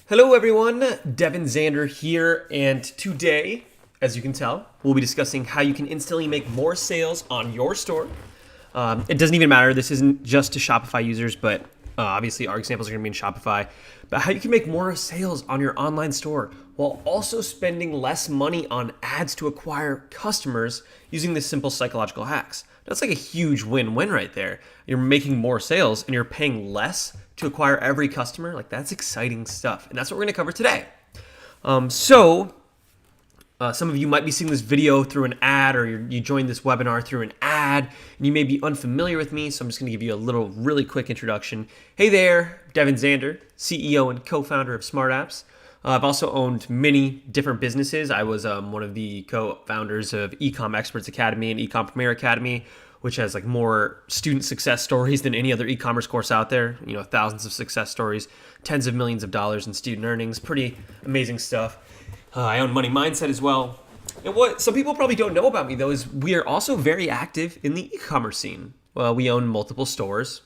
Hello everyone, Devin Zender here, and today, as you can tell, we'll be discussing how you can instantly make more sales on your store. It doesn't even matter, this isn't just to Shopify users, but obviously our examples are going to be in Shopify, but how you can make more sales on your online store while also spending less money on ads to acquire customers using this simple psychological hacks. That's like a huge win-win right there. You're making more sales and you're paying less to acquire every customer. Like, that's exciting stuff. And that's what we're going to cover today. Some of you might be seeing this video through an ad, or you joined this webinar through an ad, and you may be unfamiliar with me, so I'm just going to give you a really quick introduction. Hey there, Devin Zender, CEO and co-founder of Smart Apps. I've also owned many different businesses. I was one of the co-founders of Ecom Experts Academy and Ecom Premier Academy, which has like more student success stories than any other e-commerce course out there. You know, thousands of success stories, tens of millions of dollars in student earnings. Pretty amazing stuff. I own Money Mindset as well. And what some people probably don't know about me, though, is we are also very active in the e-commerce scene. Well, we own multiple stores.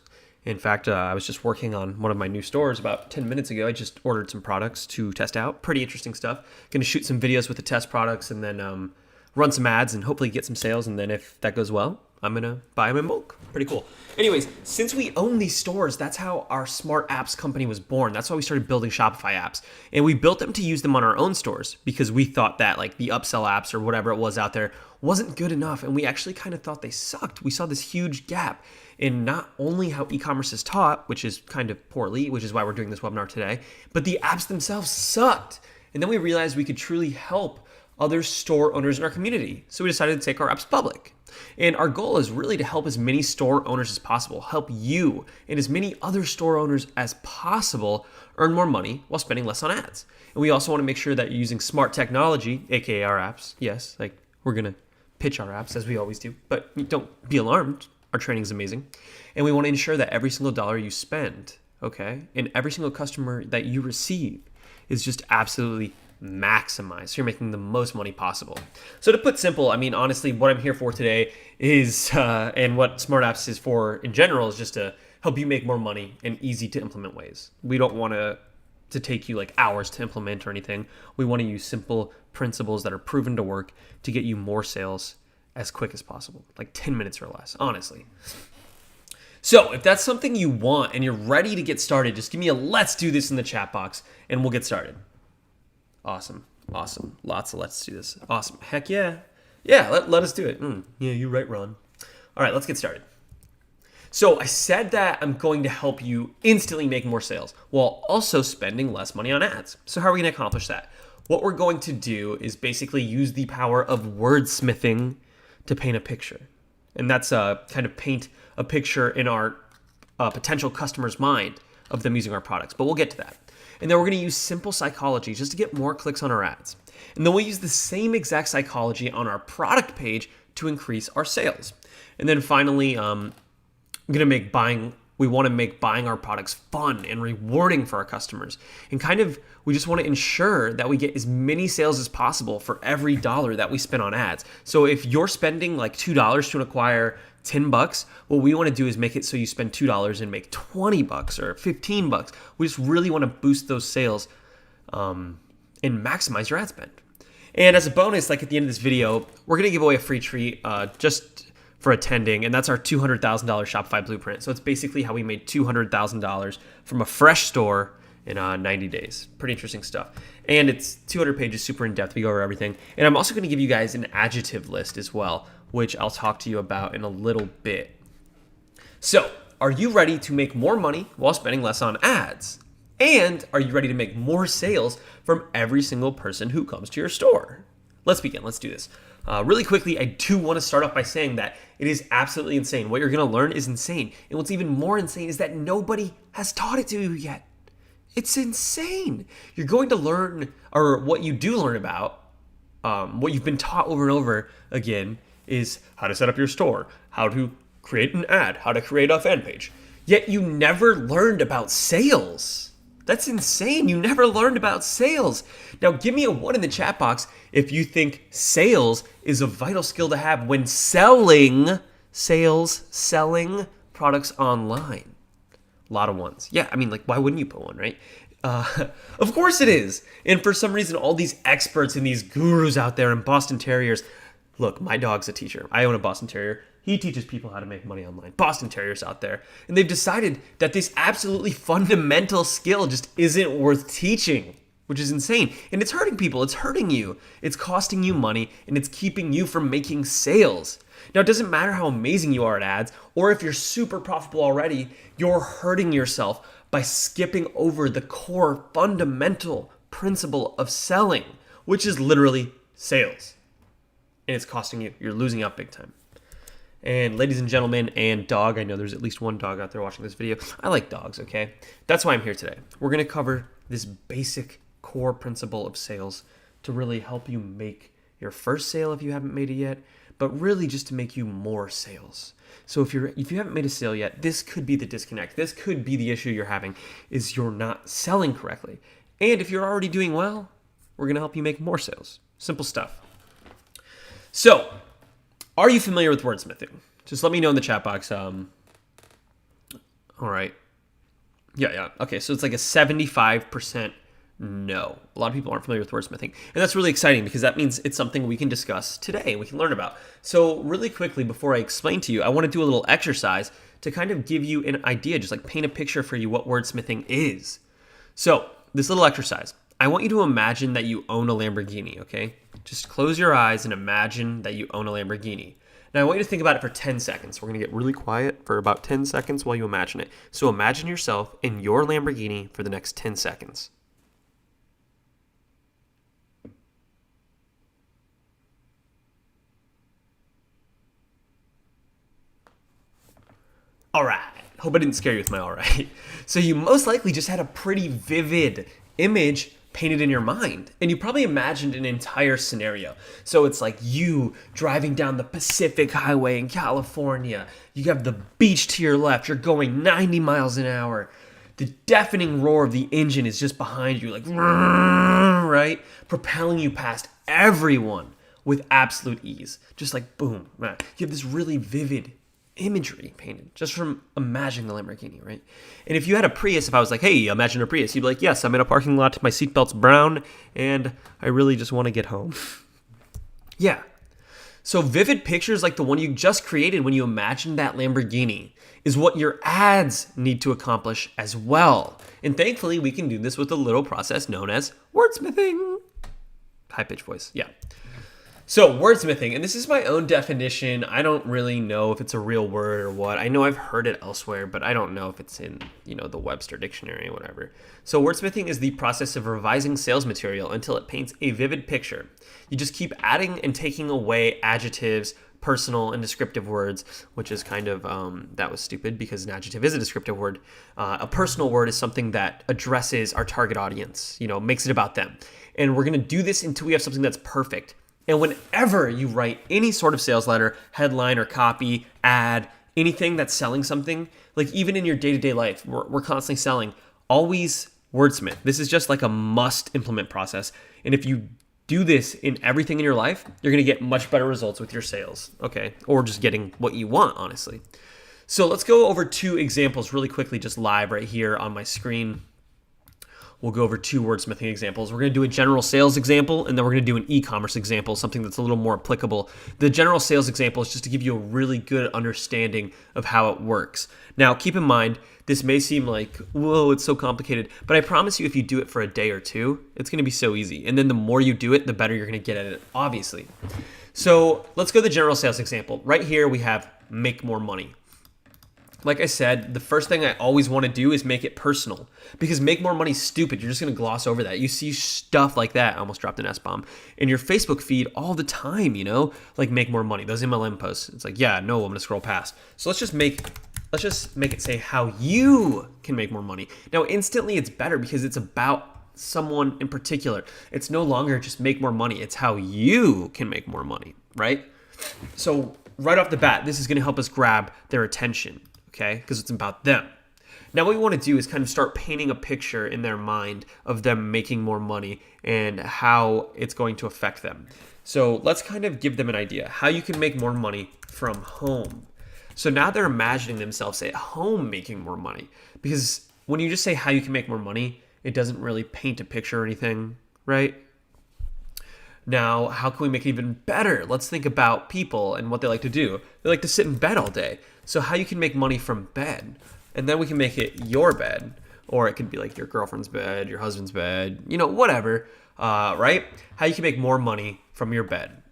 In fact, I was just working on one of my new stores about 10 minutes ago. I just ordered some products to test out. Pretty interesting stuff. Going to shoot some videos with the test products and then run some ads and hopefully get some sales. And then if that goes well, I'm going to buy them in bulk. Pretty cool. Anyways, since we own these stores, that's how our Smart Apps company was born. That's why we started building Shopify apps. And we built them to use them on our own stores because we thought that like the upsell apps or whatever it was out there wasn't good enough. And we actually kind of thought they sucked. We saw this huge gap in not only how e-commerce is taught, which is kind of poorly, which is why we're doing this webinar today, but the apps themselves sucked. And then we realized we could truly help other store owners in our community. So we decided to take our apps public. And our goal is really to help as many store owners as possible, help you and as many other store owners as possible earn more money while spending less on ads. And we also want to make sure that you're using smart technology, aka our apps. Yes, like we're going to pitch our apps as we always do, but don't be alarmed. Our training is amazing. And we want to ensure that every single dollar you spend, okay, and every single customer that you receive is just absolutely maximized. So you're making the most money possible. So to put simple, I mean, honestly, what I'm here for today is, and what Smart Apps is for in general, is just to help you make more money in easy to implement ways. We don't want to take you like hours to implement or anything. We want to use simple principles that are proven to work to get you more sales as quick as possible, like 10 minutes or less, honestly. So if that's something you want and you're ready to get started, just give me a let's do this in the chat box and we'll get started. Awesome. Lots of let's do this. Awesome. Heck yeah. Yeah, let us do it. Yeah, you're right, Ron. All right, let's get started. So I said that I'm going to help you instantly make more sales while also spending less money on ads. So how are we going to accomplish that? What we're going to do is basically use the power of wordsmithing to paint a picture. And that's kind of paint a picture in our potential customer's mind of them using our products. But we'll get to that. And then we're going to use simple psychology just to get more clicks on our ads. And then we'll use the same exact psychology on our product page to increase our sales. And then finally, we want to make buying our products fun and rewarding for our customers. And we just want to ensure that we get as many sales as possible for every dollar that we spend on ads. So if you're spending like $2 to acquire $10, what we want to do is make it so you spend $2 and make $20 or $15. We just really want to boost those sales and maximize your ad spend. And as a bonus, like at the end of this video, we're going to give away a free treat just for attending, and that's our $200,000 Shopify blueprint. So it's basically how we made $200,000 from a fresh store in 90 days. Pretty interesting stuff. And it's 200 pages, super in-depth. We go over everything. And I'm also going to give you guys an adjective list as well, which I'll talk to you about in a little bit. So, are you ready to make more money while spending less on ads? And are you ready to make more sales from every single person who comes to your store? Let's begin. Let's do this. Really quickly, I do want to start off by saying that it is absolutely insane. What you're going to learn is insane. And what's even more insane is that nobody has taught it to you yet. It's insane. You're going to learn, or what you do learn about, what you've been taught over and over again, is how to set up your store, how to create an ad, how to create a fan page. Yet you never learned about sales. That's insane. You never learned about sales. Now, give me a 1 in the chat box if you think sales is a vital skill to have when selling products online. A lot of ones. Yeah, I mean, like, why wouldn't you put one, right? Of course it is. And for some reason, all these experts and these gurus out there and Boston Terriers. Look, my dog's a teacher. I own a Boston Terrier. He teaches people how to make money online. Boston Terriers out there. And they've decided that this absolutely fundamental skill just isn't worth teaching, which is insane. And it's hurting people. It's hurting you. It's costing you money, and it's keeping you from making sales. Now, it doesn't matter how amazing you are at ads, or if you're super profitable already, you're hurting yourself by skipping over the core fundamental principle of selling, which is literally sales. And it's costing you. You're losing out big time. And ladies and gentlemen, and dog, I know there's at least one dog out there watching this video. I like dogs, okay? That's why I'm here today. We're going to cover this basic core principle of sales to really help you make your first sale if you haven't made it yet, but really just to make you more sales. So if you haven't made a sale yet, this could be the disconnect. This could be the issue you're having, is you're not selling correctly. And if you're already doing well, we're going to help you make more sales. Simple stuff. So, are you familiar with wordsmithing? Just let me know in the chat box. All right. Yeah. Okay, so it's like a 75% no. A lot of people aren't familiar with wordsmithing. And that's really exciting because that means it's something we can discuss today and we can learn about. So really quickly, before I explain to you, I want to do a little exercise to kind of give you an idea, just like paint a picture for you what wordsmithing is. So this little exercise, I want you to imagine that you own a Lamborghini, okay? Just close your eyes and imagine that you own a Lamborghini. Now I want you to think about it for 10 seconds. We're going to get really quiet for about 10 seconds while you imagine it. So imagine yourself in your Lamborghini for the next 10 seconds. All right. Hope I didn't scare you with my all right. So you most likely just had a pretty vivid image painted in your mind. And you probably imagined an entire scenario. So it's like you driving down the Pacific Highway in California. You have the beach to your left. You're going 90 miles an hour. The deafening roar of the engine is just behind you, like, right? Propelling you past everyone with absolute ease. Just like, boom. You have this really vivid imagery painted just from imagining the Lamborghini, right? And if you had a Prius, if I was like, hey, imagine a Prius, you'd be like, yes, I'm in a parking lot, my seatbelt's brown, and I really just want to get home. Yeah. So vivid pictures like the one you just created when you imagined that Lamborghini is what your ads need to accomplish as well. And thankfully, we can do this with a little process known as wordsmithing. High-pitched voice, yeah. So wordsmithing, and this is my own definition. I don't really know if it's a real word or what. I know I've heard it elsewhere, but I don't know if it's in, the Webster dictionary or whatever. So wordsmithing is the process of revising sales material until it paints a vivid picture. You just keep adding and taking away adjectives, personal and descriptive words, which is kind of, that was stupid because an adjective is a descriptive word. A personal word is something that addresses our target audience, makes it about them. And we're going to do this until we have something that's perfect. And whenever you write any sort of sales letter, headline or copy, ad, anything that's selling something, like even in your day-to-day life, we're constantly selling, always wordsmith. This is just like a must implement process. And if you do this in everything in your life, you're going to get much better results with your sales, okay? Or just getting what you want, honestly. So let's go over 2 examples really quickly, just live right here on my screen. We'll go over 2 wordsmithing examples. We're going to do a general sales example, and then we're going to do an e-commerce example, something that's a little more applicable. The general sales example is just to give you a really good understanding of how it works. Now, keep in mind, this may seem like, whoa, it's so complicated, but I promise you if you do it for a day or 2, it's going to be so easy. And then the more you do it, the better you're going to get at it, obviously. So let's go to the general sales example. Right here, we have make more money. Like I said, the first thing I always want to do is make it personal because make more money is stupid. You're just going to gloss over that. You see stuff like that. I almost dropped an S-bomb in your Facebook feed all the time, like make more money. Those MLM posts. It's like, yeah, no, I'm going to scroll past. So let's just make it say how you can make more money. Now, instantly it's better because it's about someone in particular. It's no longer just make more money. It's how you can make more money, right? So right off the bat, this is going to help us grab their attention. Okay, because it's about them. Now what we want to do is kind of start painting a picture in their mind of them making more money and how it's going to affect them. So let's kind of give them an idea how you can make more money from home. So now they're imagining themselves at home making more money, because when you just say how you can make more money, It doesn't really paint a picture or anything, right? Now, how can we make it even better? Let's think about people and what they like to do. They like to sit in bed all day. So how you can make money from bed, and then we can make it your bed, or it could be like your girlfriend's bed, your husband's bed, whatever, right? How you can make more money from your bed.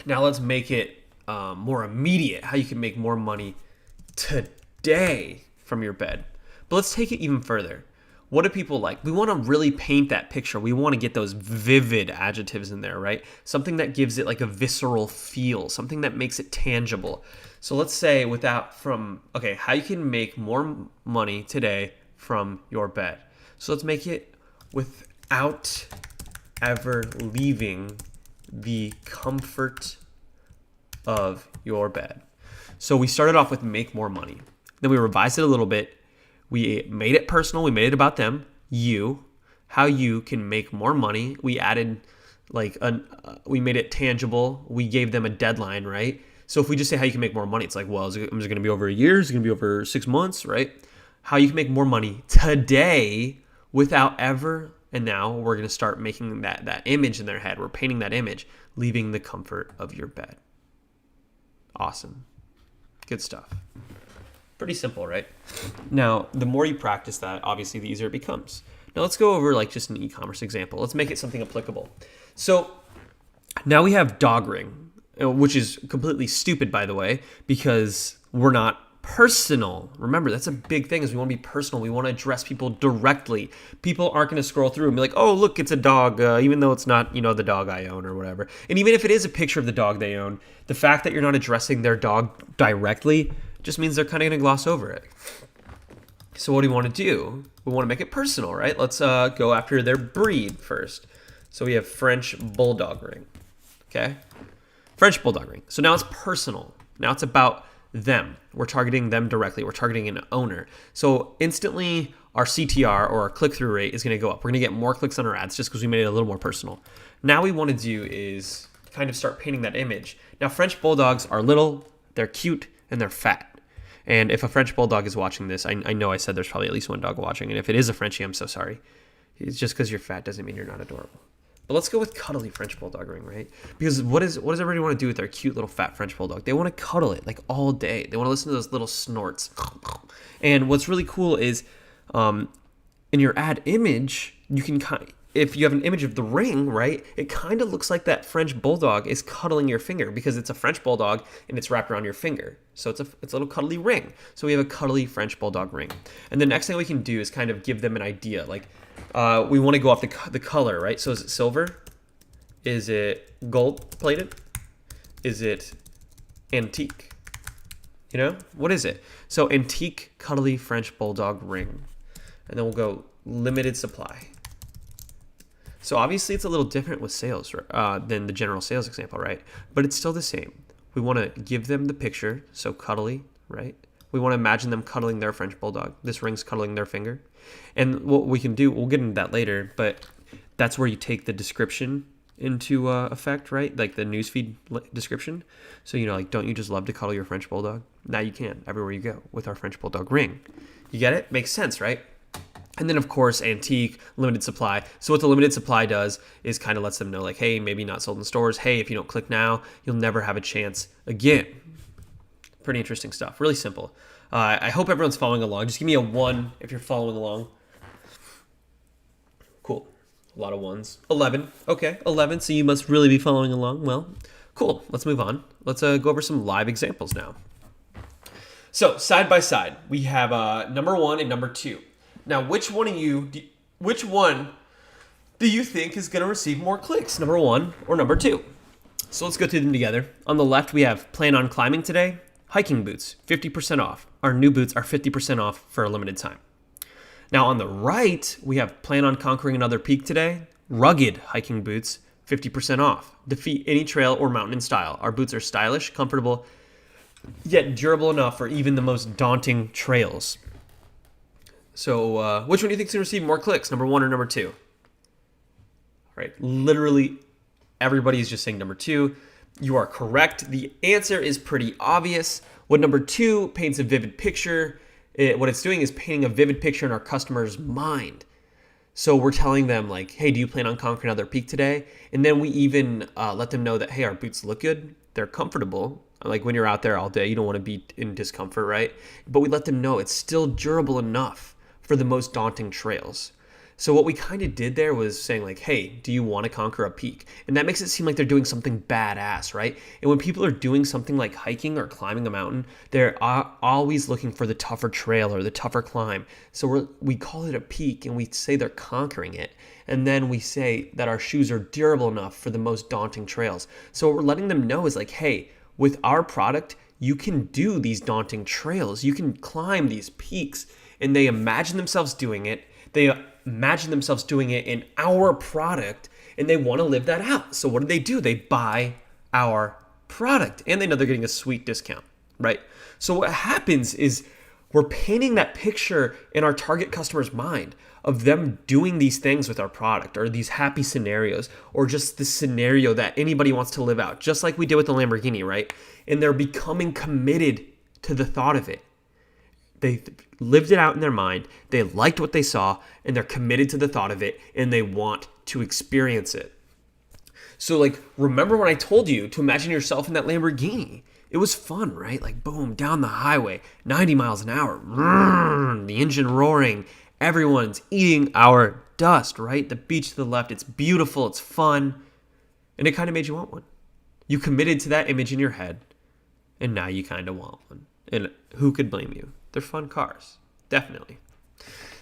Now let's make it more immediate. How you can make more money today from your bed. But let's take it even further. What do people like? We want to really paint that picture. We want to get those vivid adjectives in there, right? Something that gives it like a visceral feel, something that makes it tangible. So let's say how you can make more money today from your bed. So let's make it without ever leaving the comfort of your bed. So we started off with make more money. Then we revised it a little bit. We made it personal. We made it about them, how you can make more money. We added we made it tangible. We gave them a deadline, right? So if we just say how you can make more money, it's like, well, is it going to be over a year? Is it going to be over 6 months, right? How you can make more money today without ever, and now we're going to start making that image in their head. We're painting that image, leaving the comfort of your bed. Awesome. Good stuff. Pretty simple, right? Now, the more you practice that, obviously, the easier it becomes. Now, let's go over just an e-commerce example. Let's make it something applicable. So now we have dog ring, which is completely stupid, by the way, because we're not personal. Remember, that's a big thing, is we want to be personal. We want to address people directly. People aren't going to scroll through and be like, oh, look, it's a dog, even though it's not, the dog I own or whatever. And even if it is a picture of the dog they own, the fact that you're not addressing their dog directly just means they're kind of going to gloss over it. So what do we want to do? We want to make it personal, right? Let's go after their breed first. So we have French Bulldog ring, okay? French Bulldog ring. So now it's personal. Now it's about them. We're targeting them directly. We're targeting an owner. So instantly our CTR, or our click-through rate, is going to go up. We're going to get more clicks on our ads just because we made it a little more personal. Now what we want to do is kind of start painting that image. Now French Bulldogs are little, they're cute, and they're fat. And if a French Bulldog is watching this, I know I said there's probably at least one dog watching. And if it is a Frenchie, I'm so sorry. It's just because you're fat doesn't mean you're not adorable. But let's go with cuddly French Bulldog ring, right? Because what does everybody want to do with their cute little fat French Bulldog? They want to cuddle it like all day. They want to listen to those little snorts. And what's really cool is in your ad image, you can if you have an image of the ring, right, it kind of looks like that French Bulldog is cuddling your finger because it's a French Bulldog and it's wrapped around your finger. So it's a little cuddly ring. So we have a cuddly French Bulldog ring. And the next thing we can do is kind of give them an idea. Like we want to go off the color, right? So is it silver? Is it gold plated? Is it antique? What is it? So antique cuddly French Bulldog ring. And then we'll go limited supply. So obviously it's a little different with sales than the general sales example, right? But it's still the same. We want to give them the picture, so cuddly, right? We want to imagine them cuddling their French Bulldog. This ring's cuddling their finger. And what we can do, we'll get into that later, but that's where you take the description into effect, right? Like the newsfeed description. So, don't you just love to cuddle your French Bulldog? Now you can, everywhere you go, with our French Bulldog ring. You get it? Makes sense, right? And then, of course, antique, limited supply. So what the limited supply does is kind of lets them know, like, hey, maybe not sold in stores. Hey, if you don't click now, you'll never have a chance again. Pretty interesting stuff. Really simple. I hope everyone's following along. Just give me a 1 if you're following along. Cool. A lot of ones. 11. Okay, 11. So you must really be following along. Well, cool. Let's move on. Let's go over some live examples now. So side by side, we have number 1 and number 2. Now, which one do you think is going to receive more clicks, number 1 or number 2? So let's go through them together. On the left, we have plan on climbing today, hiking boots, 50% off. Our new boots are 50% off for a limited time. Now, on the right, we have plan on conquering another peak today, rugged hiking boots, 50% off. Defeat any trail or mountain in style. Our boots are stylish, comfortable, yet durable enough for even the most daunting trails. So which one do you think is going to receive more clicks, number 1 or number 2? All right, literally everybody is just saying number 2. You are correct. The answer is pretty obvious. What number 2 paints a vivid picture. What it's doing is painting a vivid picture in our customer's mind. So we're telling them like, hey, do you plan on conquering another peak today? And then we even let them know that, hey, our boots look good. They're comfortable. Like when you're out there all day, you don't want to be in discomfort, right? But we let them know it's still durable enough for the most daunting trails. So what we kind of did there was saying like, hey, do you want to conquer a peak? And that makes it seem like they're doing something badass, right? And when people are doing something like hiking or climbing a mountain, they're always looking for the tougher trail or the tougher climb. So we call it a peak and we say they're conquering it. And then we say that our shoes are durable enough for the most daunting trails. So what we're letting them know is like, hey, with our product, you can do these daunting trails. You can climb these peaks. And they imagine themselves doing it. They imagine themselves doing it in our product, and they want to live that out. So what do? They buy our product, and they know they're getting a sweet discount, right? So what happens is we're painting that picture in our target customer's mind of them doing these things with our product, or these happy scenarios, or just the scenario that anybody wants to live out, just like we did with the Lamborghini, right? And they're becoming committed to the thought of it. They lived it out in their mind, they liked what they saw, and they're committed to the thought of it, and they want to experience it. So like, remember when I told you to imagine yourself in that Lamborghini? It was fun, right? Like, boom, down the highway, 90 miles an hour, the engine roaring, everyone's eating our dust, right? The beach to the left, it's beautiful, it's fun, and it kind of made you want one. You committed to that image in your head, and now you kind of want one. And who could blame you? They're fun cars, definitely.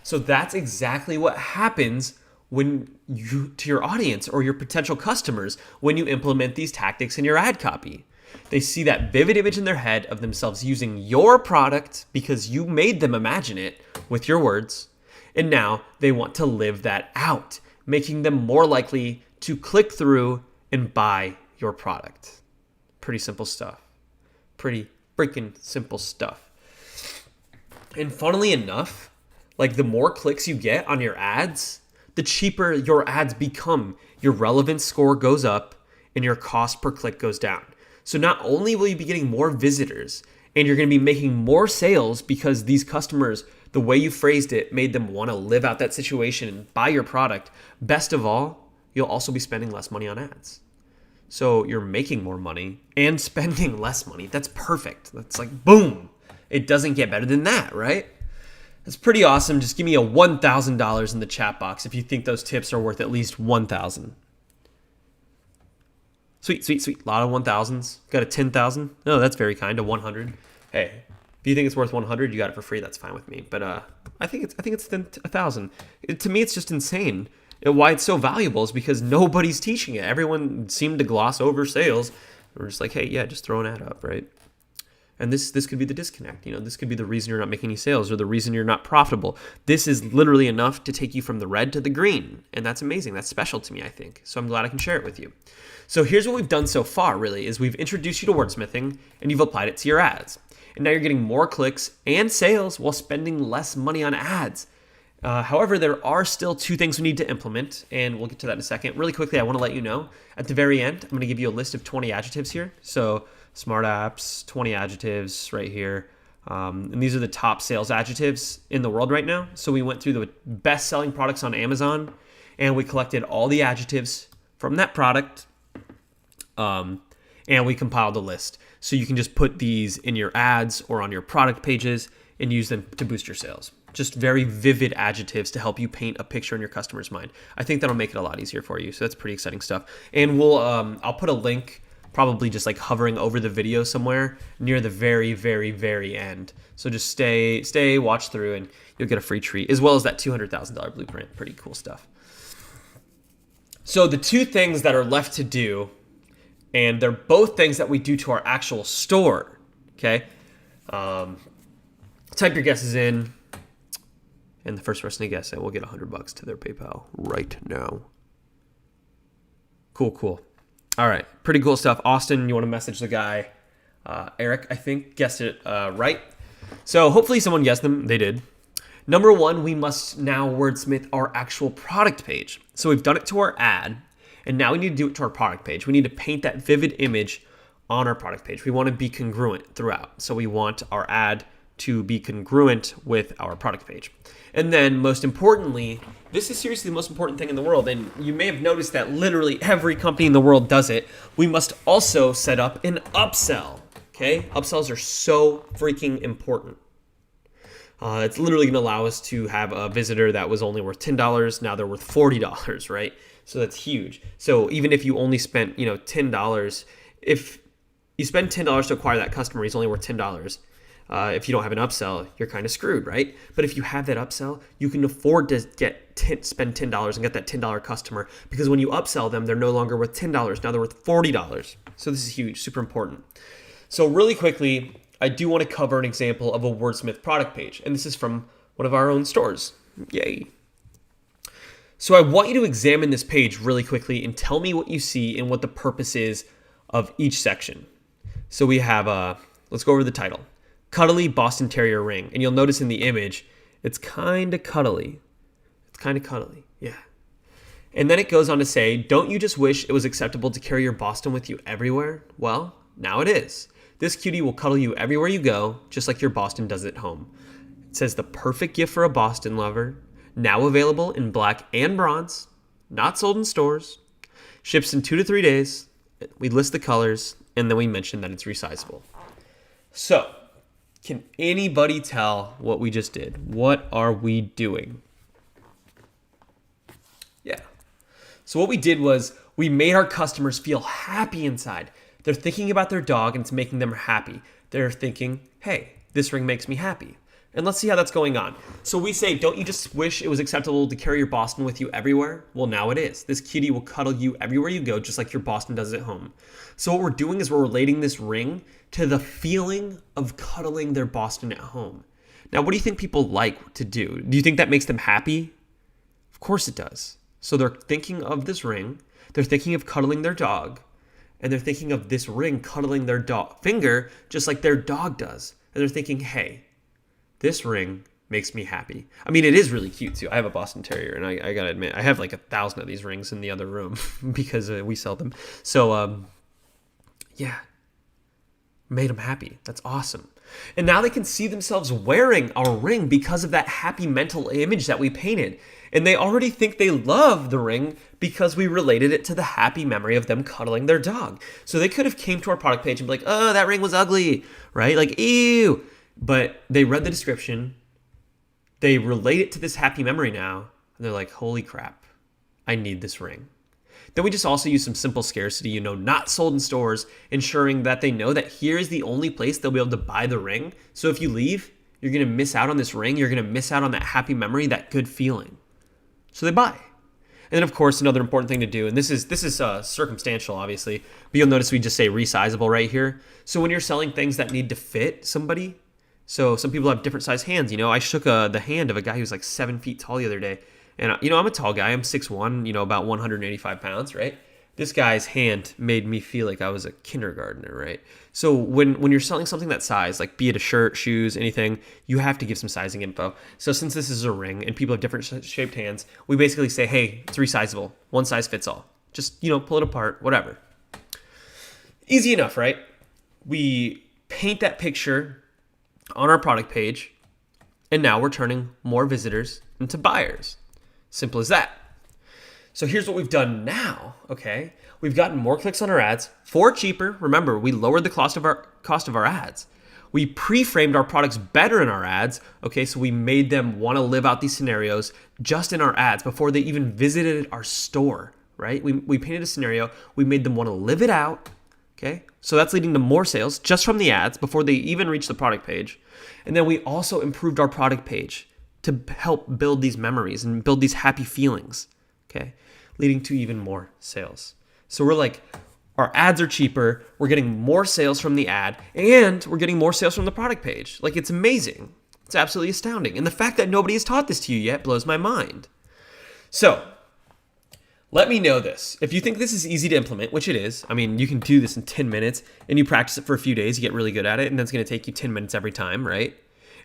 So that's exactly what happens when you, to your audience or your potential customers, when you implement these tactics in your ad copy. They see that vivid image in their head of themselves using your product because you made them imagine it with your words. And now they want to live that out, making them more likely to click through and buy your product. Pretty simple stuff. Pretty freaking simple stuff. And funnily enough, like the more clicks you get on your ads, the cheaper your ads become. Your relevance score goes up and your cost per click goes down. So not only will you be getting more visitors and you're going to be making more sales because these customers, the way you phrased it, made them want to live out that situation and buy your product. Best of all, you'll also be spending less money on ads. So you're making more money and spending less money. That's perfect. That's like, boom. It doesn't get better than that, right? That's pretty awesome. Just give me a $1,000 in the chat box if you think those tips are worth at least $1,000. Sweet, sweet, sweet. A lot of 1,000s. Got a 10,000. No, that's very kind. A 100. Hey, if you think it's worth 100, you got it for free. That's fine with me. But I think it's 1,000. To me, it's just insane. Why it's so valuable is because nobody's teaching it. Everyone seemed to gloss over sales. We're just like, hey, yeah, just throw an ad up, right? And this could be the disconnect. This could be the reason you're not making any sales or the reason you're not profitable. This is literally enough to take you from the red to the green. And that's amazing. That's special to me, I think. So I'm glad I can share it with you. So here's what we've done so far, really, is we've introduced you to wordsmithing and you've applied it to your ads. And now you're getting more clicks and sales while spending less money on ads. However, there are still two things we need to implement, and we'll get to that in a second. Really quickly, I want to let you know, at the very end, I'm going to give you a list of 20 adjectives here. So smart apps, 20 adjectives right here. And these are the top sales adjectives in the world right now. So we went through the best-selling products on Amazon, and we collected all the adjectives from that product, and we compiled a list. So you can just put these in your ads or on your product pages and use them to boost your sales. Just very vivid adjectives to help you paint a picture in your customer's mind. I think that'll make it a lot easier for you. So that's pretty exciting stuff. And I'll put a link, probably just like hovering over the video somewhere near the very, very, very end. So just stay, watch through, and you'll get a free treat, as well as that $200,000 blueprint. Pretty cool stuff. So the two things that are left to do, and they're both things that we do to our actual store, okay? Type your guesses in. And the first person to guess it will get $100 to their PayPal right now. Cool. All right, pretty cool stuff. Austin, you want to message the guy? Eric, I think, guessed it right. So hopefully someone guessed them. They did. Number one, we must now wordsmith our actual product page. So we've done it to our ad, and now we need to do it to our product page. We need to paint that vivid image on our product page. We want to be congruent throughout. So we want our ad to be congruent with our product page. And then most importantly, this is seriously the most important thing in the world. And you may have noticed that literally every company in the world does it. We must also set up an upsell. Okay? Upsells are so freaking important. It's literally going to allow us to have a visitor that was only worth $10. Now they're worth $40, right? So that's huge. So even if you only spent, $10, if you spend $10 to acquire that customer, he's only worth $10. If you don't have an upsell, you're kind of screwed, right? But if you have that upsell, you can afford to spend $10 and get that $10 customer, because when you upsell them, they're no longer worth $10. Now they're worth $40. So this is huge, super important. So really quickly, I do want to cover an example of a Wordsmith product page, and this is from one of our own stores. Yay. So I want you to examine this page really quickly and tell me what you see and what the purpose is of each section. So we have, let's go over the title. Cuddly Boston Terrier ring. And you'll notice in the image, it's kind of cuddly. Yeah. And then it goes on to say, don't you just wish it was acceptable to carry your Boston with you everywhere? Well, now it is. This cutie will cuddle you everywhere you go, just like your Boston does at home. It says the perfect gift for a Boston lover. Now available in black and bronze. Not sold in stores. Ships in 2 to 3 days. We list the colors, and then we mention that it's resizable. So, can anybody tell what we just did? What are we doing? Yeah. So what we did was we made our customers feel happy inside. They're thinking about their dog and it's making them happy. They're thinking, hey, this ring makes me happy. And let's see how that's going on. So we say, don't you just wish it was acceptable to carry your Boston with you everywhere? Well, now it is. This kitty will cuddle you everywhere you go, just like your Boston does at home. So what we're doing is we're relating this ring to the feeling of cuddling their Boston at home. Now, what do you think people like to do? Do you think that makes them happy? Of course it does. So they're thinking of this ring. They're thinking of cuddling their dog. And they're thinking of this ring cuddling their dog finger just like their dog does. And they're thinking, hey, this ring makes me happy. I mean, it is really cute too. I have a Boston Terrier, and I gotta admit, I have like 1,000 of these rings in the other room because we sell them. So, yeah, made them happy. That's awesome. And now they can see themselves wearing our ring because of that happy mental image that we painted. And they already think they love the ring because we related it to the happy memory of them cuddling their dog. So they could have came to our product page and be like, oh, that ring was ugly, right? Like, ew. But they read the description. They relate it to this happy memory now. And they're like, holy crap, I need this ring. Then we just also use some simple scarcity, not sold in stores, ensuring that they know that here is the only place they'll be able to buy the ring. So if you leave, you're going to miss out on this ring. You're going to miss out on that happy memory, that good feeling. So they buy. And then, of course, another important thing to do, and this is circumstantial, obviously, but you'll notice we just say resizable right here. So when you're selling things that need to fit somebody, so some people have different size hands. I shook the hand of a guy who was like 7 feet tall the other day. And, I'm a tall guy. I'm 6'1", about 185 pounds, right? This guy's hand made me feel like I was a kindergartner, right? So when you're selling something that size, like be it a shirt, shoes, anything, you have to give some sizing info. So since this is a ring and people have different shaped hands, we basically say, hey, it's resizable. One size fits all. Just, pull it apart, whatever. Easy enough, right? We paint that picture on our product page, and now we're turning more visitors into buyers. Simple as that. So here's what we've done now, okay? We've gotten more clicks on our ads for cheaper. Remember, we lowered the cost of our ads. We pre-framed our products better in our ads, okay? So we made them want to live out these scenarios just in our ads before they even visited our store, right? We painted a scenario. We made them want to live it out, okay? So that's leading to more sales just from the ads before they even reach the product page. And then we also improved our product page to help build these memories and build these happy feelings, okay? Leading to even more sales. So we're like, our ads are cheaper, we're getting more sales from the ad, and we're getting more sales from the product page. Like, it's amazing. It's absolutely astounding. And the fact that nobody has taught this to you yet blows my mind. So, let me know this. If you think this is easy to implement, which it is, I mean, you can do this in 10 minutes, and you practice it for a few days, you get really good at it, and that's going to take you 10 minutes every time, right?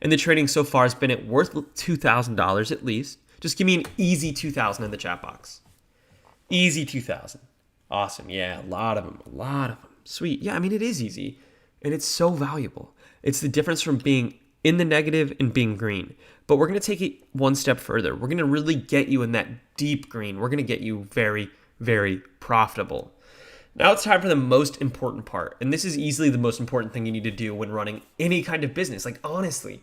And the trading so far has been at worth $2,000 at least. Just give me an easy 2,000 in the chat box. Easy 2,000. Awesome. Yeah, a lot of them. Sweet. Yeah, I mean, it is easy. And it's so valuable. It's the difference from being in the negative and being green. But we're going to take it one step further. We're going to really get you in that deep green. We're going to get you very, very profitable. Now it's time for the most important part. And this is easily the most important thing you need to do when running any kind of business. Like, honestly,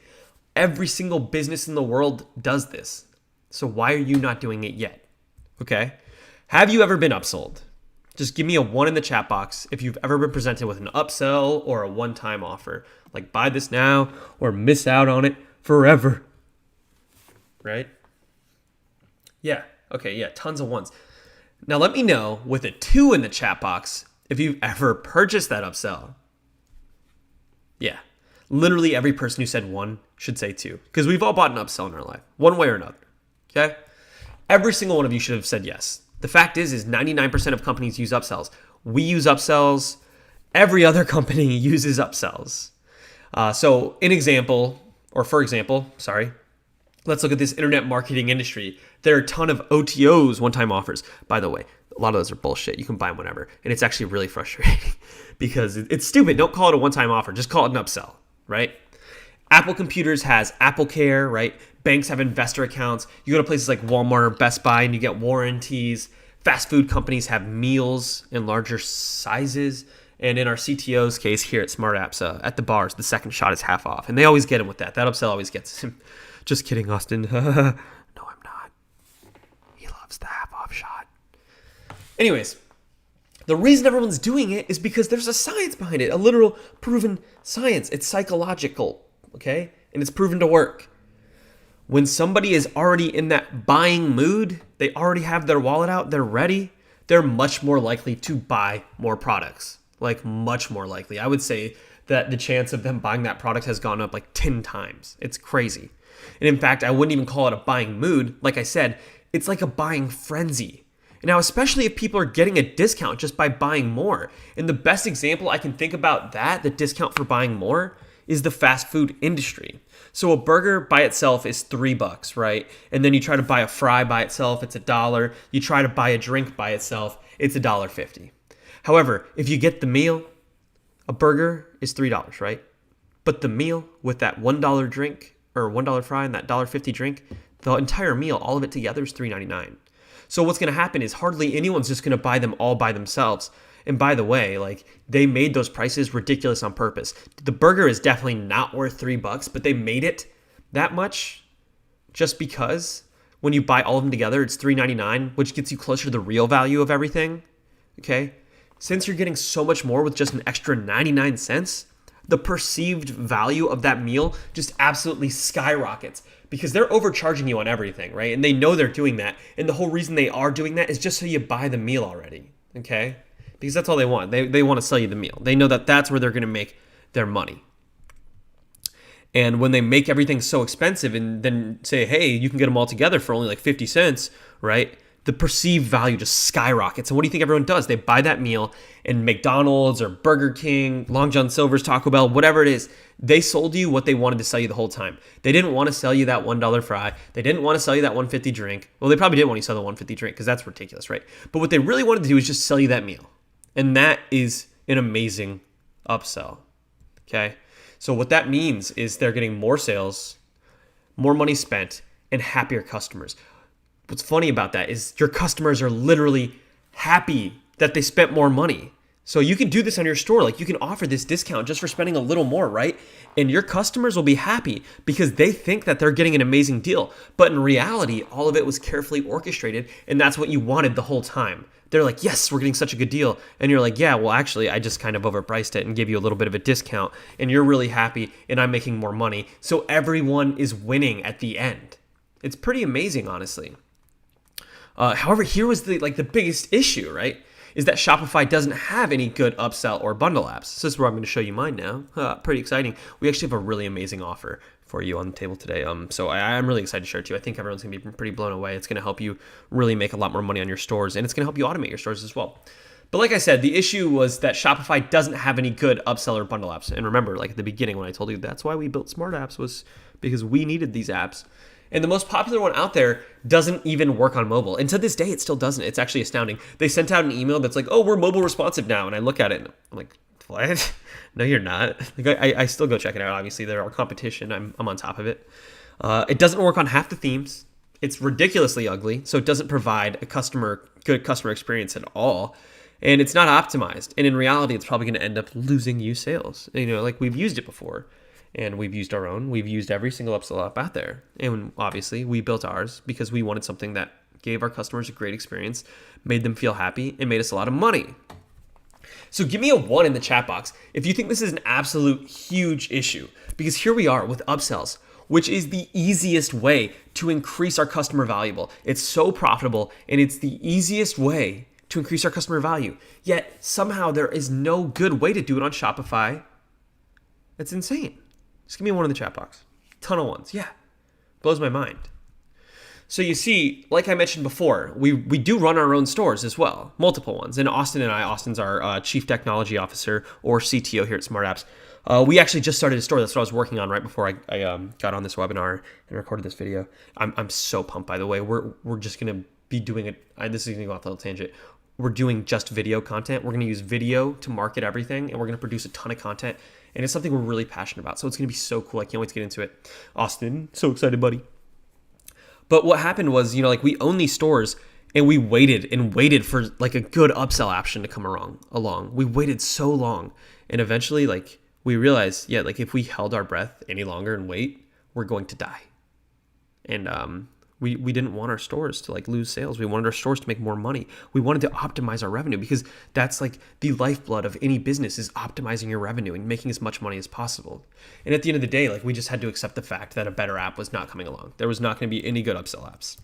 every single business in the world does this. So why are you not doing it yet? Okay? Have you ever been upsold? Just give me a 1 in the chat box if you've ever been presented with an upsell or a one-time offer. Like, buy this now or miss out on it forever. Right? Yeah. Okay, yeah, tons of 1s. Now let me know with a 2 in the chat box if you've ever purchased that upsell. Yeah. Literally every person who said 1 should say 2. Because we've all bought an upsell in our life, one way or another. Okay? Every single one of you should have said yes. The fact is 99% of companies use upsells. We use upsells. Every other company uses upsells. So for example, let's look at this internet marketing industry. There are a ton of OTOs, one-time offers. By the way, a lot of those are bullshit. You can buy them whenever. And it's actually really frustrating because it's stupid. Don't call it a one-time offer. Just call it an upsell, right? Apple Computers has Apple Care, right? Banks have investor accounts. You go to places like Walmart or Best Buy and you get warranties. Fast food companies have meals in larger sizes. And in our CTO's case here at Smart Apps, at the bars, the second shot is half off. And they always get him with that. That upsell always gets him. Just kidding, Austin. No, I'm not. He loves the half off shot. Anyways, the reason everyone's doing it is because there's a science behind it, a literal proven science. It's psychological, okay? And it's proven to work. When somebody is already in that buying mood, they already have their wallet out, they're ready, they're much more likely to buy more products. Like, much more likely. I would say that the chance of them buying that product has gone up like 10 times. It's crazy. And in fact, I wouldn't even call it a buying mood. Like I said, it's like a buying frenzy. Now, especially if people are getting a discount just by buying more. And the best example I can think about that, the discount for buying more, is the fast food industry. So a burger by itself is $3, right? And then you try to buy a fry by itself, it's $1. You try to buy a drink by itself, it's $1.50. However, if you get the meal, a burger is $3, right? But the meal with that $1 drink or $1 fry and that $1.50 drink, the entire meal, all of it together is $3.99. So what's going to happen is hardly anyone's just going to buy them all by themselves. And by the way, like, they made those prices ridiculous on purpose. The burger is definitely not worth $3, but they made it that much just because when you buy all of them together, it's $3.99, which gets you closer to the real value of everything. Okay? Since you're getting so much more with just an extra 99 cents, the perceived value of that meal just absolutely skyrockets because they're overcharging you on everything, right? And they know they're doing that. And the whole reason they are doing that is just so you buy the meal already, okay? Because that's all they want. They want to sell you the meal. They know that that's where they're going to make their money. And when they make everything so expensive and then say, hey, you can get them all together for only like 50 cents, right? The perceived value just skyrockets. And what do you think everyone does? They buy that meal, and McDonald's or Burger King, Long John Silver's, Taco Bell, whatever it is, they sold you what they wanted to sell you the whole time. They didn't want to sell you that $1 fry. They didn't want to sell you that $1.50 drink. Well, they probably didn't want you to sell the $1.50 drink because that's ridiculous, right? But what they really wanted to do is just sell you that meal. And that is an amazing upsell, okay? So what that means is they're getting more sales, more money spent, and happier customers. What's funny about that is your customers are literally happy that they spent more money. So you can do this on your store. Like, you can offer this discount just for spending a little more, right? And your customers will be happy because they think that they're getting an amazing deal. But in reality, all of it was carefully orchestrated, and that's what you wanted the whole time. They're like, yes, we're getting such a good deal. And you're like, yeah, well, actually, I just kind of overpriced it and gave you a little bit of a discount, and you're really happy, and I'm making more money. So everyone is winning at the end. It's pretty amazing, honestly. However, here was the biggest issue, right? Is that Shopify doesn't have any good upsell or bundle apps. So this is where I'm going to show you mine now. Pretty exciting. We actually have a really amazing offer for you on the table today. So I'm really excited to share it to you. I think everyone's going to be pretty blown away. It's going to help you really make a lot more money on your stores, and it's going to help you automate your stores as well. But like I said, the issue was that Shopify doesn't have any good upsell or bundle apps. And remember, like at the beginning when I told you that's why we built Smart Apps, was because we needed these apps. And the most popular one out there doesn't even work on mobile. And to this day, it still doesn't. It's actually astounding. They sent out an email that's like, oh, we're mobile responsive now. And I look at it and I'm like, What? No, you're not. Like I still go check it out. Obviously, they're our competition. I'm on top of it. It doesn't work on half the themes. It's ridiculously ugly, so it doesn't provide a good customer experience at all. And it's not optimized. And in reality, it's probably going to end up losing you sales. Like we've used it before, and we've used our own. We've used every single upsell app out there. And obviously, we built ours because we wanted something that gave our customers a great experience, made them feel happy, and made us a lot of money. So give me a 1 in the chat box if you think this is an absolute huge issue, because here we are with upsells, which is the easiest way to increase our customer value. It's so profitable, and it's the easiest way to increase our customer value. Yet somehow there is no good way to do it on Shopify. It's insane. Just give me a 1 in the chat box. Ton of 1s. Yeah. Blows my mind. So you see, like I mentioned before, we do run our own stores as well, multiple ones. And Austin's our Chief Technology Officer or CTO here at Smart Apps. We actually just started a store. That's what I was working on right before I got on this webinar and recorded this video. I'm so pumped, by the way. We're just going to be doing it. This is going to go off a little tangent. We're doing just video content. We're going to use video to market everything, and we're going to produce a ton of content. And it's something we're really passionate about. So it's going to be so cool. I can't wait to get into it. Austin, so excited, buddy. But what happened was, like we own these stores, and we waited for like a good upsell option to come along. We waited so long, and eventually like we realized, like if we held our breath any longer and wait, we're going to die. And we didn't want our stores to like lose sales. We wanted our stores to make more money. We wanted to optimize our revenue, because that's like the lifeblood of any business, is optimizing your revenue and making as much money as possible. And at the end of the day, like we just had to accept the fact that a better app was not coming along. There was not going to be any good upsell apps.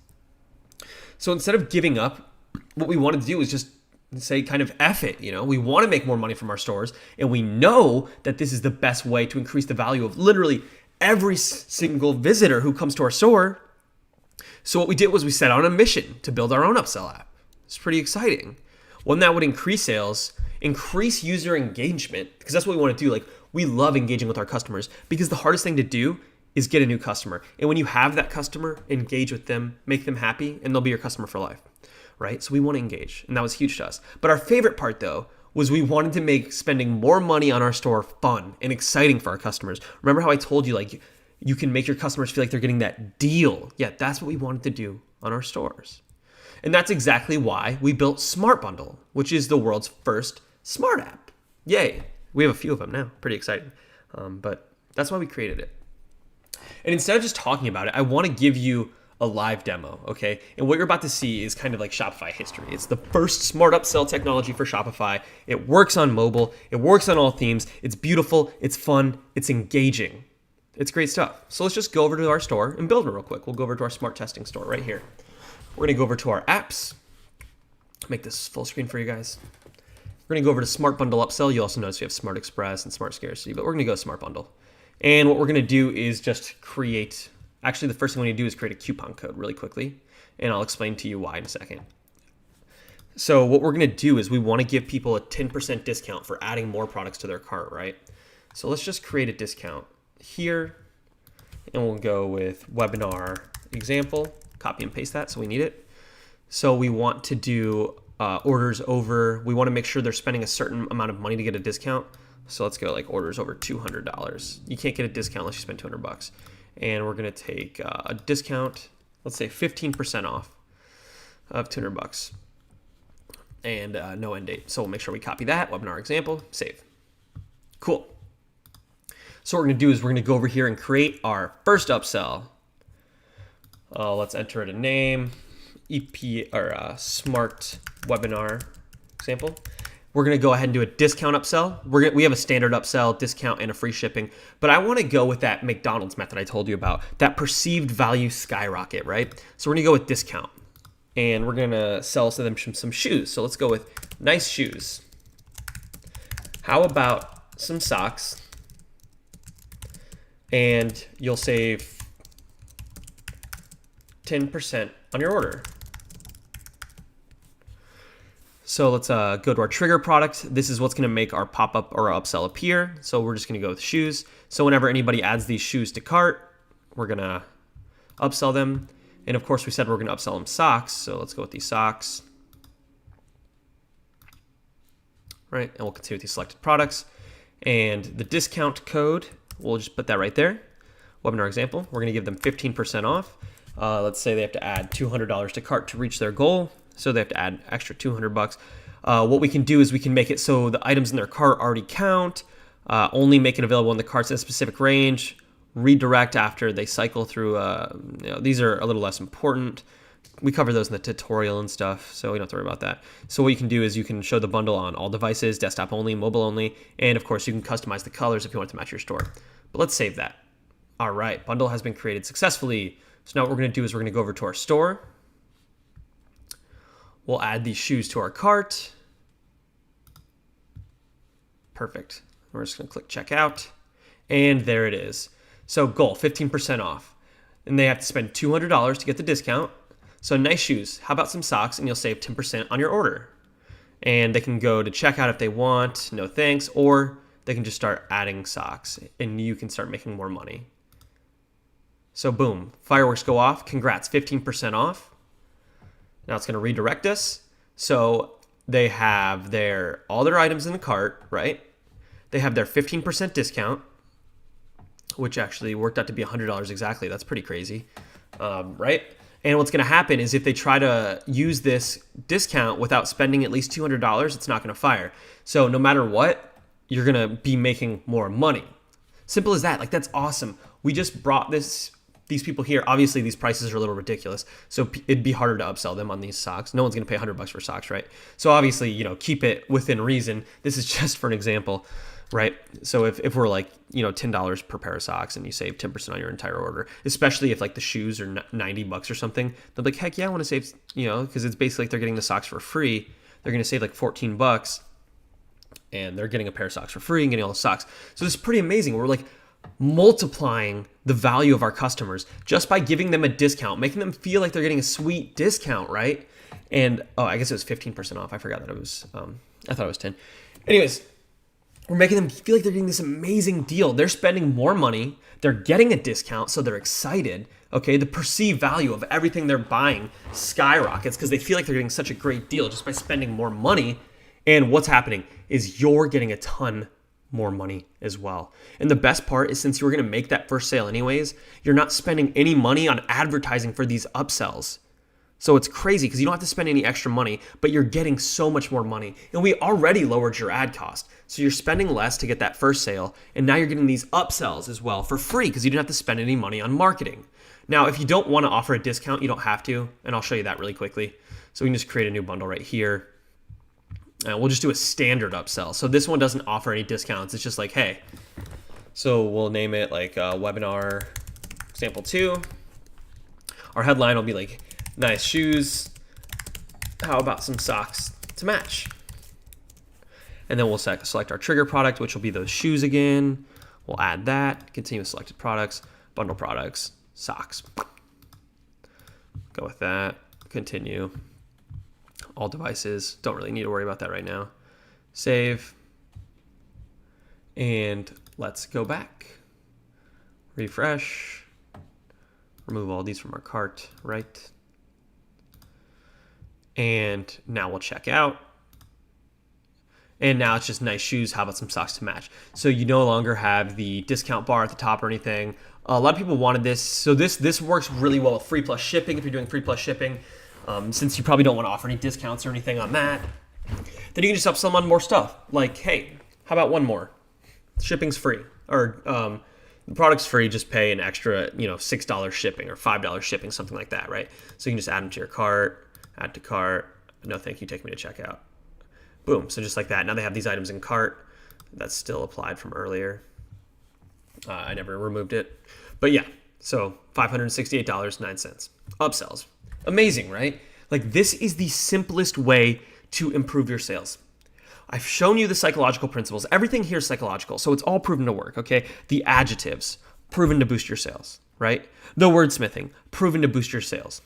So instead of giving up, what we wanted to do is just say kind of F it. We want to make more money from our stores, and we know that this is the best way to increase the value of literally every single visitor who comes to our store. So what we did was we set out on a mission to build our own upsell app. It's pretty exciting. One that would increase sales, increase user engagement, because that's what we want to do. Like we love engaging with our customers, because the hardest thing to do is get a new customer. And when you have that customer, engage with them, make them happy, and they'll be your customer for life, right? So we want to engage, and that was huge to us. But our favorite part though was we wanted to make spending more money on our store fun and exciting for our customers. Remember how I told you like you can make your customers feel like they're getting that deal? Yeah, that's what we wanted to do on our stores. And that's exactly why we built Smart Bundle, which is the world's first smart app. Yay. We have a few of them now. Pretty exciting. But that's why we created it. And instead of just talking about it, I want to give you a live demo, okay? And what you're about to see is kind of like Shopify history. It's the first smart upsell technology for Shopify. It works on mobile. It works on all themes. It's beautiful. It's fun. It's engaging. It's great stuff. So let's just go over to our store and build it real quick. We'll go over to our smart testing store right here. We're going to go over to our apps. Make this full screen for you guys. We're going to go over to Smart Bundle Upsell. You also notice we have Smart Express and Smart Scarcity, but we're going to go Smart Bundle. And what we're going to do is just create, actually the first thing we need to do is create a coupon code really quickly. And I'll explain to you why in a second. So what we're going to do is we want to give people a 10% discount for adding more products to their cart, right? So let's just create a discount here, and we'll go with webinar example, copy and paste that so we need it. So we want to do orders over, we want to make sure they're spending a certain amount of money to get a discount. So let's go like orders over $200. You can't get a discount unless you spend $200. And we're going to take a discount, let's say 15% off of $200 and no end date. So we'll make sure we copy that, webinar example, save. Cool. So what we're going to do is we're going to go over here and create our first upsell. Let's enter in a name, Smart Webinar example. We're going to go ahead and do a discount upsell. We have a standard upsell, discount, and a free shipping. But I want to go with that McDonald's method I told you about, that perceived value skyrocket, right? So we're going to go with discount. And we're going to sell them some shoes. So let's go with nice shoes. How about some socks? And you'll save 10% on your order. So let's go to our trigger product. This is what's going to make our pop-up or our upsell appear. So we're just going to go with shoes. So whenever anybody adds these shoes to cart, we're going to upsell them. And of course, we said we're going to upsell them socks. So let's go with these socks. Right, and we'll continue with these selected products. And the discount code, we'll just put that right there. Webinar example, we're gonna give them 15% off. Let's say they have to add $200 to cart to reach their goal. So they have to add extra $200. What we can do is we can make it so the items in their cart already count, only make it available in the carts in a specific range, redirect after they cycle through, these are a little less important. We cover those in the tutorial and stuff, so we don't have to worry about that. So what you can do is you can show the bundle on all devices, desktop only, mobile only, and of course you can customize the colors if you want it to match your store. But let's save that. All right, bundle has been created successfully. So now what we're gonna do is we're gonna go over to our store. We'll add these shoes to our cart. Perfect. We're just gonna click checkout, and there it is. So goal, 15% off. And they have to spend $200 to get the discount. So nice shoes. How about some socks, and you'll save 10% on your order. And they can go to checkout if they want, no thanks, or they can just start adding socks and you can start making more money. So boom, fireworks go off. Congrats, 15% off. Now it's gonna redirect us. So they have all their items in the cart, right? They have their 15% discount, which actually worked out to be $100 exactly. That's pretty crazy, right? And what's going to happen is if they try to use this discount without spending at least $200, it's not going to fire. So no matter what, you're going to be making more money. Simple as that. Like, that's awesome. We just brought these people here. Obviously, these prices are a little ridiculous, so it'd be harder to upsell them on these socks. No one's going to pay $100 for socks, right? So obviously, keep it within reason. This is just for an example, right? So if we're like, $10 per pair of socks and you save 10% on your entire order, especially if like the shoes are $90 or something, they're like, heck yeah, I want to save, because it's basically like they're getting the socks for free. They're going to save like $14 and they're getting a pair of socks for free and getting all the socks. So this is pretty amazing. We're like multiplying the value of our customers just by giving them a discount, making them feel like they're getting a sweet discount, right? And I guess it was 15% off. I forgot that it was, I thought it was 10. Anyways, we're making them feel like they're getting this amazing deal. They're spending more money. They're getting a discount, so they're excited. Okay, the perceived value of everything they're buying skyrockets because they feel like they're getting such a great deal just by spending more money. And what's happening is you're getting a ton more money as well. And the best part is since you're going to make that first sale anyways, you're not spending any money on advertising for these upsells. So it's crazy because you don't have to spend any extra money, but you're getting so much more money. And we already lowered your ad cost. So you're spending less to get that first sale. And now you're getting these upsells as well for free because you didn't have to spend any money on marketing. Now, if you don't want to offer a discount, you don't have to. And I'll show you that really quickly. So we can just create a new bundle right here. And we'll just do a standard upsell. So this one doesn't offer any discounts. It's just like, hey. So we'll name it like webinar example 2. Our headline will be like, nice shoes. How about some socks to match? And then we'll select our trigger product, which will be those shoes again. We'll add that. Continue with selected products, bundle products, socks. Go with that. Continue. All devices. Don't really need to worry about that right now. Save. And let's go back. Refresh. Remove all these from our cart, right? And now we'll check out. And now it's just nice shoes. How about some socks to match? So you no longer have the discount bar at the top or anything. A lot of people wanted this. So this works really well with free plus shipping if you're doing free plus shipping. Since you probably don't want to offer any discounts or anything on that. Then you can just upsell them on more stuff. Like, hey, how about one more? Shipping's free. Or the product's free, just pay an extra, $6 shipping or $5 shipping, something like that, right? So you can just add them to your cart. Add to cart. No, thank you. Take me to checkout. Boom. So just like that. Now they have these items in cart. That's still applied from earlier. I never removed it. But yeah. So $568.09. Upsells. Amazing, right? Like this is the simplest way to improve your sales. I've shown you the psychological principles. Everything here is psychological. So it's all proven to work. Okay. The adjectives proven to boost your sales, right? The wordsmithing proven to boost your sales.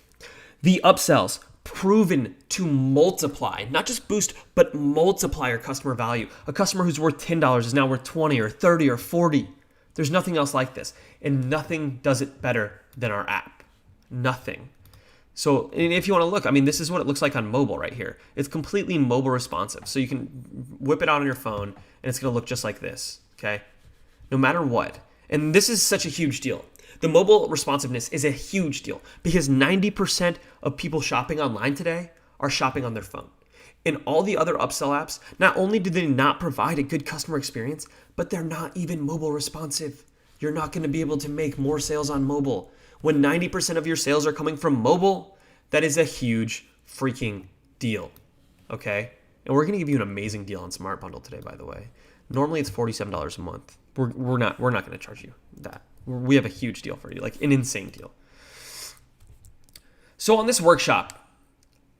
The upsells proven to multiply, not just boost, but multiply your customer value. A customer who's worth $10 is now worth 20 or 30 or 40. There's nothing else like this. And nothing does it better than our app. Nothing. So if you want to look, this is what it looks like on mobile right here. It's completely mobile responsive. So you can whip it out on your phone and it's going to look just like this. okay? No matter what. And this is such a huge deal. The mobile responsiveness is a huge deal because 90% of people shopping online today are shopping on their phone. And all the other upsell apps, not only do they not provide a good customer experience, but they're not even mobile responsive. You're not going to be able to make more sales on mobile. When 90% of your sales are coming from mobile, that is a huge freaking deal, okay? And we're going to give you an amazing deal on Smart Bundle today, by the way. Normally it's $47 a month. We're not going to charge you that. We have a huge deal for you, like an insane deal. So on this workshop,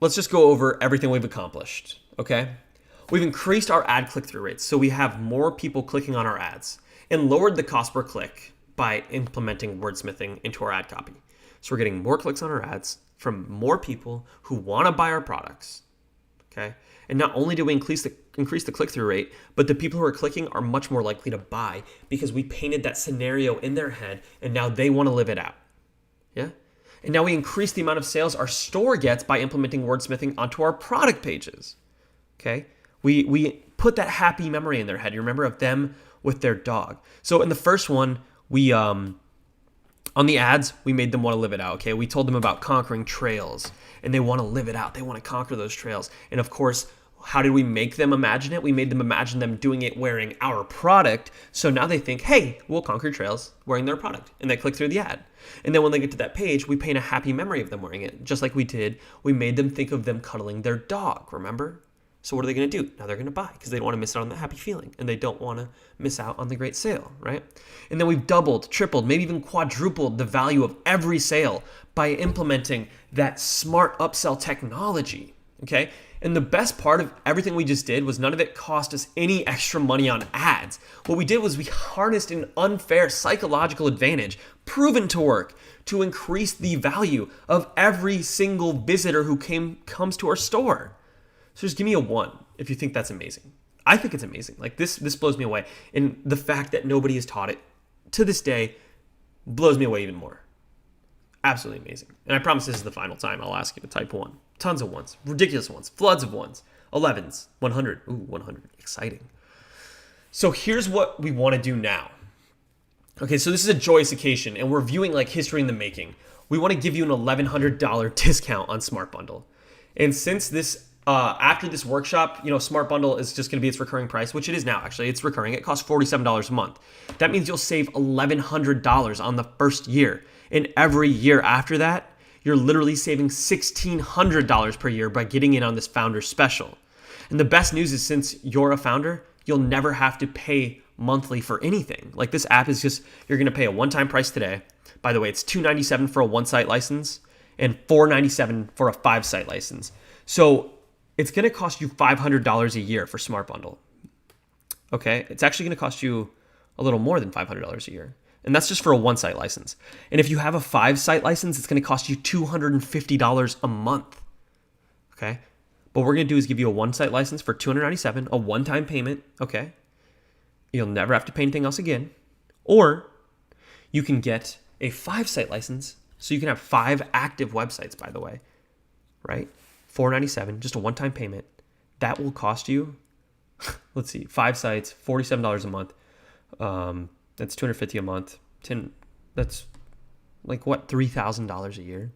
let's just go over everything we've accomplished, okay? We've increased our ad click-through rates, so we have more people clicking on our ads, and lowered the cost per click by implementing wordsmithing into our ad copy. So we're getting more clicks on our ads from more people who want to buy our products, okay? And not only do we increase the click-through rate, but the people who are clicking are much more likely to buy because we painted that scenario in their head and now they want to live it out. Yeah? And now we increase the amount of sales our store gets by implementing wordsmithing onto our product pages. Okay? We put that happy memory in their head. You remember of them with their dog. So in the first one, we on the ads, we made them want to live it out. Okay? We told them about conquering trails. And they want to live it out. They want to conquer those trails. And of course, how did we make them imagine it? We made them imagine them doing it wearing our product. So now they think, hey, we'll conquer trails wearing their product. And they click through the ad. And then when they get to that page, we paint a happy memory of them wearing it. Just like we did, we made them think of them cuddling their dog, remember? So what are they going to do? Now they're going to buy because they don't want to miss out on the happy feeling. And they don't want to miss out on the great sale, right? And then we've doubled, tripled, maybe even quadrupled the value of every sale by implementing that smart upsell technology, okay? And the best part of everything we just did was none of it cost us any extra money on ads. What we did was we harnessed an unfair psychological advantage, proven to work, to increase the value of every single visitor who comes to our store. So just give me a 1 if you think that's amazing. I think it's amazing. Like this blows me away. And the fact that nobody has taught it to this day blows me away even more. Absolutely amazing. And I promise this is the final time I'll ask you to type 1. Tons of 1s, ridiculous 1s, floods of 1s, 11s, 100. Ooh, 100, exciting. So here's what we want to do now. Okay, so this is a joyous occasion, and we're viewing like history in the making. We want to give you an $1,100 discount on Smart Bundle. And since this, after this workshop, Smart Bundle is just going to be its recurring price, which it is now, actually. It's recurring. It costs $47 a month. That means you'll save $1,100 on the first year. And every year after that, you're literally saving $1,600 per year by getting in on this founder special. And the best news is since you're a founder, you'll never have to pay monthly for anything. Like this app is just, you're going to pay a one-time price today. By the way, it's $297 for a 1-site license and $497 for a 5-site license. So it's going to cost you $500 a year for Smart Bundle. Okay? It's actually going to cost you a little more than $500 a year. And that's just for a 1-site license. And if you have a 5-site license, it's going to cost you $250 a month. Okay? What we're going to do is give you a 1-site license for $297, a one-time payment. Okay? You'll never have to pay anything else again. Or you can get a 5-site license so you can have 5 active websites, by the way. Right? $497, just a one-time payment. That will cost you, let's see, 5 sites, $47 a month. That's $250 a month. That's like what, $3,000 a year?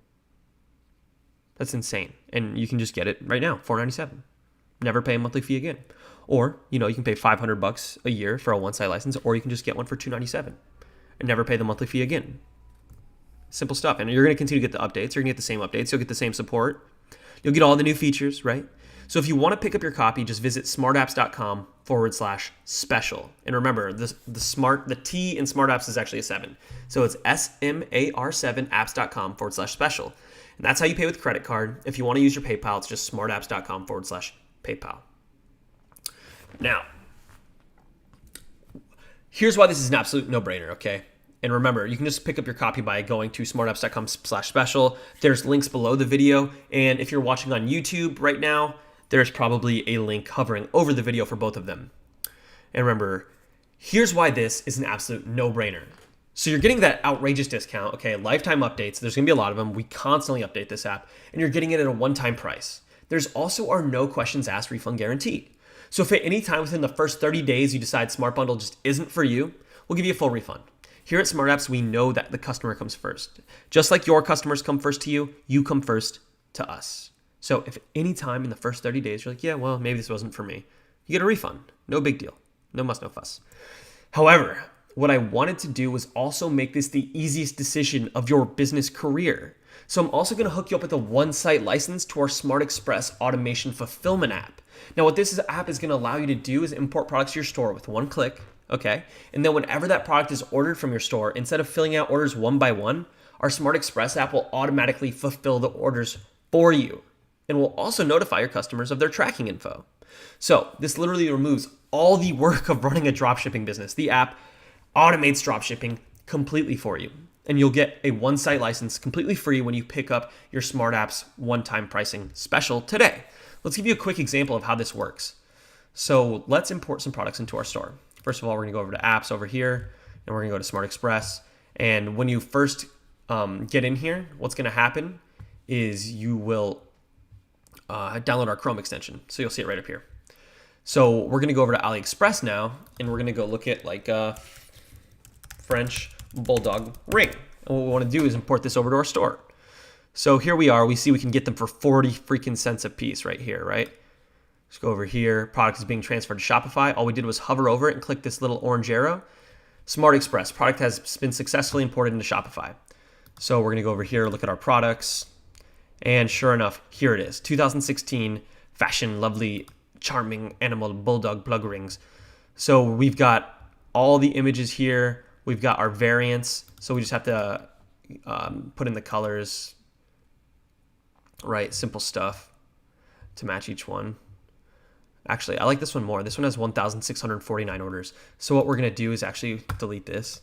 That's insane. And you can just get it right now, $497. Never pay a monthly fee again. Or, you can pay $500 a year for a 1-site license, or you can just get one for $297 and never pay the monthly fee again. Simple stuff. And you're going to continue to get the updates. You're going to get the same updates. You'll get the same support. You'll get all the new features, right? So if you want to pick up your copy, just visit smartapps.com/special. And remember, the T in Smart Apps is actually a 7. So it's SMAR7apps.com/special. And that's how you pay with credit card. If you want to use your PayPal, it's just smartapps.com/PayPal. Now, here's why this is an absolute no-brainer, okay? And remember, you can just pick up your copy by going to smartapps.com/special. There's links below the video. And if you're watching on YouTube right now, there's probably a link hovering over the video for both of them. And remember, here's why this is an absolute no-brainer. So you're getting that outrageous discount, okay, lifetime updates. There's going to be a lot of them. We constantly update this app, and you're getting it at a one-time price. There's also our no questions asked refund guarantee. So if at any time within the first 30 days you decide Smart Bundle just isn't for you, we'll give you a full refund. Here at Smart Apps, we know that the customer comes first. Just like your customers come first to you, you come first to us. So if at any time in the first 30 days you're like, yeah, well, maybe this wasn't for me, you get a refund. No big deal. No muss, no fuss. However, what I wanted to do was also make this the easiest decision of your business career. So I'm also going to hook you up with a one-site license to our Smart Express automation fulfillment app. Now, what this app is going to allow you to do is import products to your store with one click, okay? And then whenever that product is ordered from your store, instead of filling out orders one by one, our Smart Express app will automatically fulfill the orders for you and will also notify your customers of their tracking info. So this literally removes all the work of running a dropshipping business. The app automates dropshipping completely for you. And you'll get a one-site license completely free when you pick up your Smart Apps one-time pricing special today. Let's give you a quick example of how this works. So let's import some products into our store. First of all, we're gonna go over to apps over here, and we're gonna go to Smart Express. And when you first get in here, what's gonna happen is you will download our Chrome extension. So you'll see it right up here. So we're gonna go over to AliExpress now, and we're gonna go look at like French Bulldog ring. And what we want to do is import this over to our store. So here we are. We see we can get them for 40 freaking cents a piece right here, right? Let's go over here. Product is being transferred to Shopify. All we did was hover over it and click this little orange arrow. Smart Express. Product has been successfully imported into Shopify. So we're going to go over here, look at our products. And sure enough, here it is. 2016 fashion, lovely, charming animal bulldog plug rings. So we've got all the images here. We've got our variants, so we just have to put in the colors, right? Simple stuff to match each one. Actually, I like this one more. This one has 1,649 orders. So what we're gonna do is actually delete this.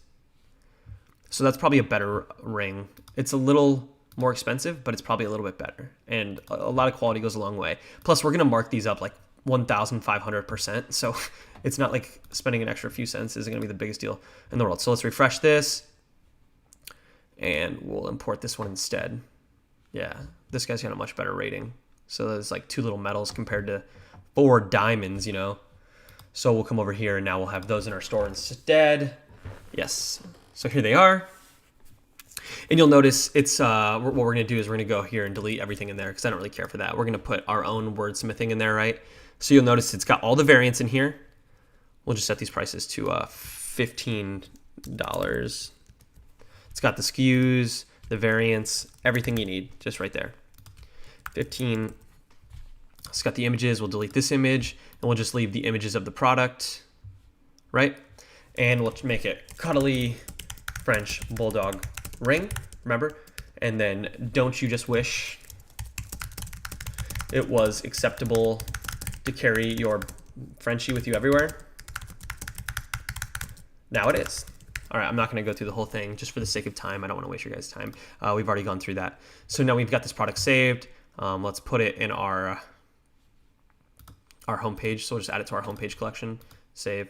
So that's probably a better ring. It's a little more expensive, but it's probably a little bit better. And a lot of quality goes a long way. Plus, we're gonna mark these up like 1,500%. So it's not like spending an extra few cents isn't gonna be the biggest deal in the world. So let's refresh this and we'll import this one instead. Yeah, this guy's got a much better rating. So there's like 2 little metals compared to 4 diamonds, you know? So we'll come over here and now we'll have those in our store instead. Yes, so here they are. And you'll notice it's what we're gonna do is we're gonna go here and delete everything in there because I don't really care for that. We're gonna put our own wordsmithing in there, right? So you'll notice it's got all the variants in here. We'll just set these prices to $15. It's got the SKUs, the variants, everything you need, just right there. 15. It's got the images. We'll delete this image, and we'll just leave the images of the product, right? And we'll make it cuddly French Bulldog ring, remember? And then don't you just wish it was acceptable to carry your Frenchie with you everywhere? Now it is. All right, I'm not gonna go through the whole thing just for the sake of time. I don't wanna waste your guys' time. We've already gone through that. So now we've got this product saved. Let's put it in our homepage. So we'll just add it to our homepage collection, save.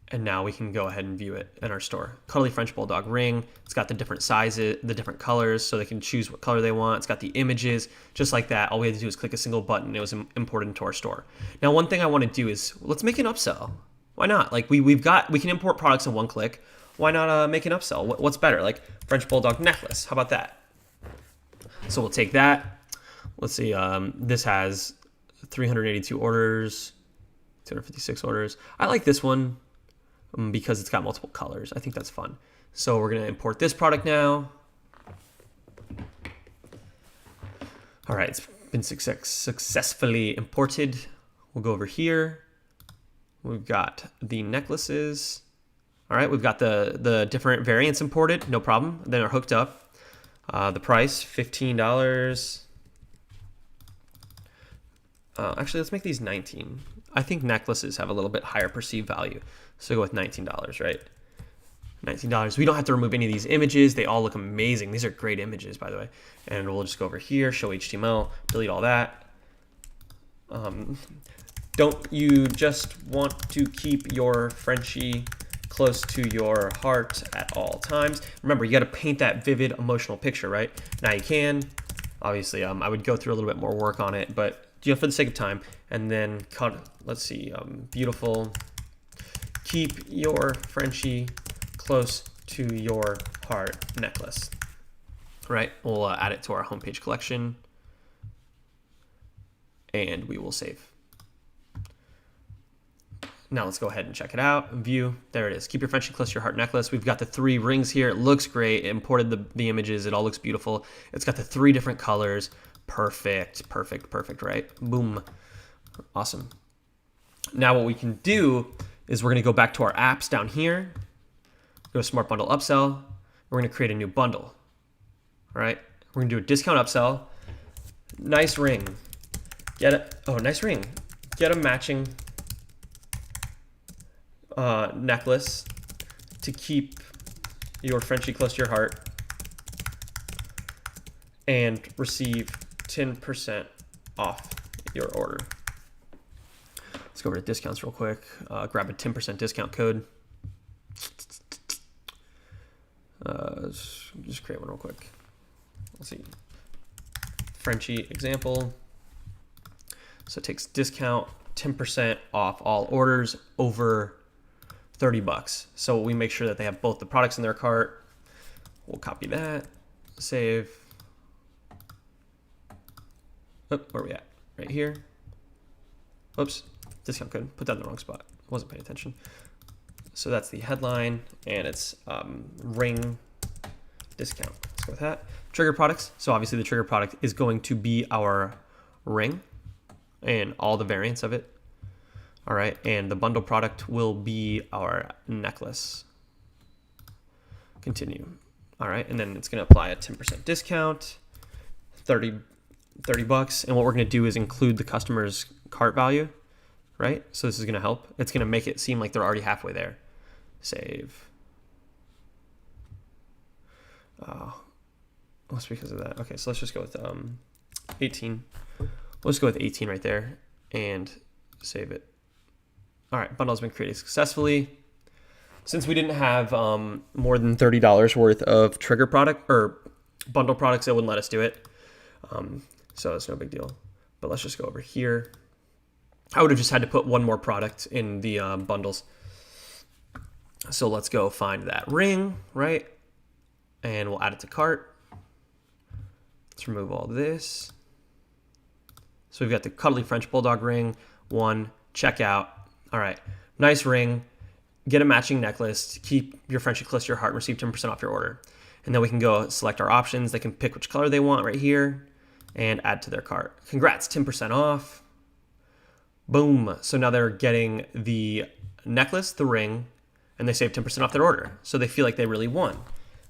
And now we can go ahead and view it in our store. Cuddly French Bulldog ring. It's got the different sizes, the different colors, so they can choose what color they want. It's got the images, just like that. All we had to do is click a single button. It was imported into our store. Now, one thing I want to do is let's make an upsell. Why not? Like we can import products in one click. Why not make an upsell? What's better? Like French Bulldog necklace. How about that? So we'll take that. Let's see. This has 382 orders, 256 orders. I like this one because it's got multiple colors. I think that's fun. So we're going to import this product now. All right, it's been successfully imported. We'll go over here. We've got the necklaces. All right, we've got the different variants imported, no problem. Then they're hooked up. The price, $15. Actually, let's make these 19. I think necklaces have a little bit higher perceived value. So go with $19, right? $19. We don't have to remove any of these images. They all look amazing. These are great images, by the way. And we'll just go over here, show HTML, delete all that. Don't you just want to keep your Frenchie close to your heart at all times? Remember, you got to paint that vivid emotional picture, right? Now you can. Obviously, I would go through a little bit more work on it, but for the sake of time, and then let's see, beautiful, keep your Frenchie close to your heart necklace. Right, we'll add it to our homepage collection, and we will save. Now let's go ahead and check it out. View, there it is. Keep your Frenchie close to your heart necklace. We've got the 3 rings here. It looks great. It imported the images. It all looks beautiful. It's got the 3 different colors. Perfect, right? Boom. Awesome. Now what we can do is we're gonna go back to our apps down here, go to Smart Bundle Upsell. We're gonna create a new bundle. All right, we're gonna do a discount upsell. Nice ring. Nice ring. Get a matching necklace to keep your Frenchie close to your heart and receive 10% off your order. Let's go over to discounts real quick. Grab a 10% discount code. Just create one real quick. Let's see. Frenchie example. So it takes discount 10% off all orders over $30. So we make sure that they have both the products in their cart. We'll copy that, save. Oh, where are we at? Right here. Oops, discount code. Put that in the wrong spot. Wasn't paying attention. So that's the headline, and it's ring discount. Let's go with that. Trigger products. So obviously the trigger product is going to be our ring and all the variants of it. All right, and the bundle product will be our necklace. Continue. All right, and then it's gonna apply a 10% discount, $30. And what we're gonna do is include the customer's cart value, right? So this is gonna help. It's gonna make it seem like they're already halfway there. Save. That's because of that. Okay, so let's just go with 18. Let's go with 18 right there and save it. All right, bundle has been created successfully. Since we didn't have more than $30 worth of trigger product or bundle products, it wouldn't let us do it. So it's no big deal. But let's just go over here. I would have just had to put one more product in the bundles. So let's go find that ring, right? And we'll add it to cart. Let's remove all this. So we've got the Cuddly French Bulldog ring, 1, checkout. All right, nice ring. Get a matching necklace. Keep your Frenchie close to your heart and receive 10% off your order. And then we can go select our options. They can pick which color they want right here and add to their cart. Congrats, 10% off. Boom. So now they're getting the necklace, the ring, and they save 10% off their order. So they feel like they really won.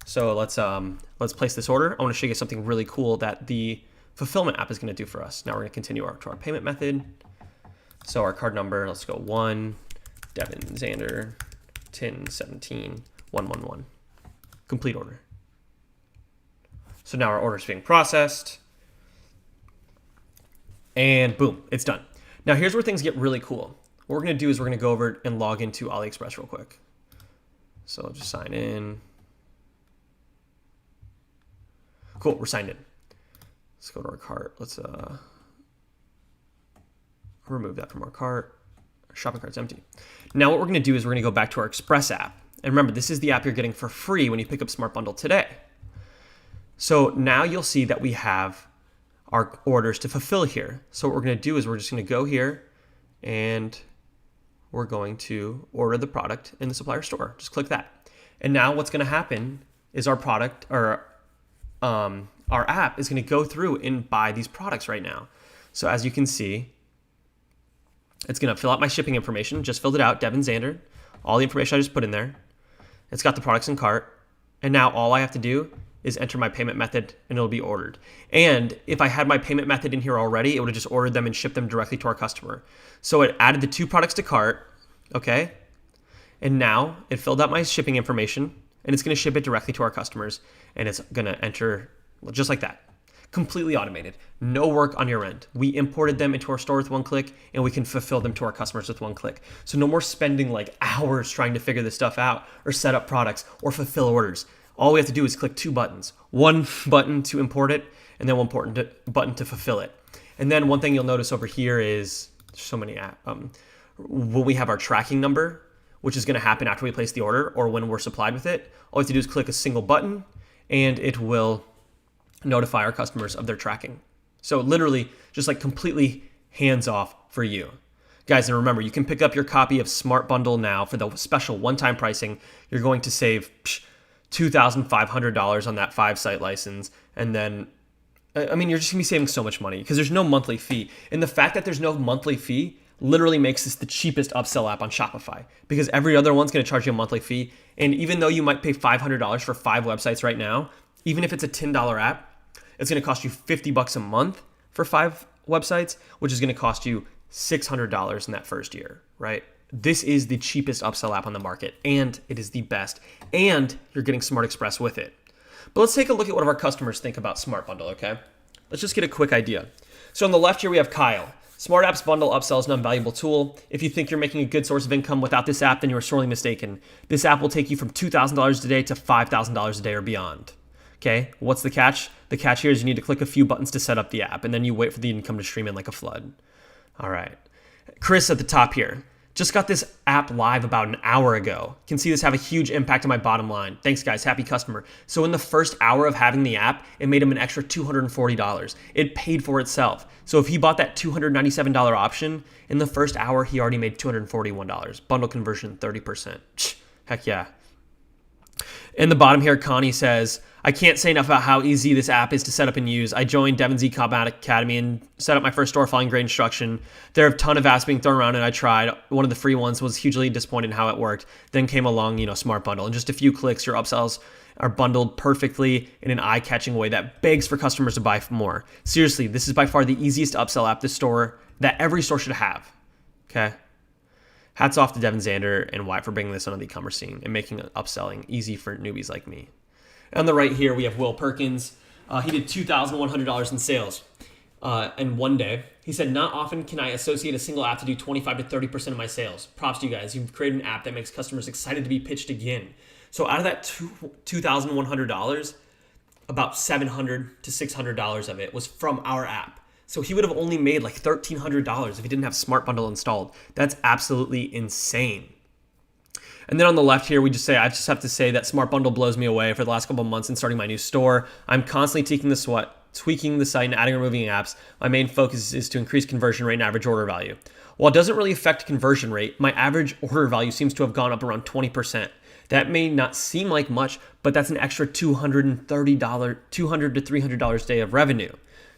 So let's place this order. I want to show you something really cool that the fulfillment app is going to do for us. Now we're going to continue to our payment method. So our card number, let's go 1, Devin Zender, 1017 111. Complete order. So now our order is being processed. And boom, it's done. Now here's where things get really cool. What we're going to do is we're going to go over and log into AliExpress real quick. So I'll just sign in. Cool, we're signed in. Let's go to our cart. Let's remove that from our cart. Our shopping cart's empty. Now what we're gonna do is we're gonna go back to our Express app. And remember, this is the app you're getting for free when you pick up Smart Bundle today. So now you'll see that we have our orders to fulfill here. So what we're gonna do is we're just gonna go here and we're going to order the product in the supplier store. Just click that. And now what's gonna happen is our product, or our app is gonna go through and buy these products right now. So as you can see, it's gonna fill out my shipping information, just filled it out, Devin Zender, all the information I just put in there. It's got the products in cart. And now all I have to do is enter my payment method and it'll be ordered. And if I had my payment method in here already, it would have just ordered them and shipped them directly to our customer. So it added the 2 products to cart, okay? And now it filled out my shipping information and it's gonna ship it directly to our customers, and it's gonna enter just like that. Completely automated, no work on your end. We imported them into our store with 1 click, and we can fulfill them to our customers with 1 click. So no more spending like hours trying to figure this stuff out or set up products or fulfill orders. All we have to do is click 2 buttons. 1 button to import it, and then 1 button to fulfill it. And then one thing you'll notice over here is so many when we have our tracking number, which is going to happen after we place the order or when we're supplied with it, all we have to do is click a single button and it will notify our customers of their tracking. So literally just like completely hands off for you. Guys, and remember, you can pick up your copy of Smart Bundle now for the special one-time pricing. You're going to save $2,500 on that 5-site license. And then, I mean, you're just going to be saving so much money because there's no monthly fee. And the fact that there's no monthly fee literally makes this the cheapest upsell app on Shopify because every other one's going to charge you a monthly fee. And even though you might pay $500 for 5 websites right now, even if it's a $10 app, it's going to cost you $50 a month for 5 websites, which is going to cost you $600 in that first year, right? This is the cheapest upsell app on the market, and it is the best, and you're getting Smart Express with it. But let's take a look at what our customers think about Smart Bundle, okay? Let's just get a quick idea. So on the left here, we have Kyle. Smart Apps Bundle upsell is an invaluable tool. If you think you're making a good source of income without this app, then you are sorely mistaken. This app will take you from $2,000 a day to $5,000 a day or beyond. Okay, what's the catch? The catch here is you need to click a few buttons to set up the app, and then you wait for the income to stream in like a flood. All right. Chris at the top here. Just got this app live about an hour ago. Can see this have a huge impact on my bottom line. Thanks, guys. Happy customer. So in the first hour of having the app, it made him an extra $240. It paid for itself. So if he bought that $297 option, in the first hour, he already made $241. Bundle conversion, 30%. Heck yeah. In the bottom here, Connie says, I can't say enough about how easy this app is to set up and use. I joined Devin Z Combat Academy and set up my first store following great instruction. There are a ton of apps being thrown around and I tried. One of the free ones, was hugely disappointed in how it worked. Then came along, Smart Bundle. In just a few clicks, your upsells are bundled perfectly in an eye-catching way that begs for customers to buy more. Seriously, this is by far the easiest upsell app that every store should have. Okay? Hats off to Devin Zender and Wyatt for bringing this onto the e-commerce scene and making upselling easy for newbies like me. On the right here, we have Will Perkins. He did $2,100 in sales in one day. He said, not often can I associate a single app to do 25 to 30% of my sales. Props to you guys. You've created an app that makes customers excited to be pitched again. So out of that $2,100, about $700 to $600 of it was from our app. So he would have only made like $1,300 if he didn't have Smart Bundle installed. That's absolutely insane. And then on the left here, I just have to say that Smart Bundle blows me away for the last couple of months in starting my new store. I'm constantly tweaking the site and adding or removing apps. My main focus is to increase conversion rate and average order value. While it doesn't really affect conversion rate, my average order value seems to have gone up around 20%. That may not seem like much, but that's an extra $200 to $300 a day of revenue.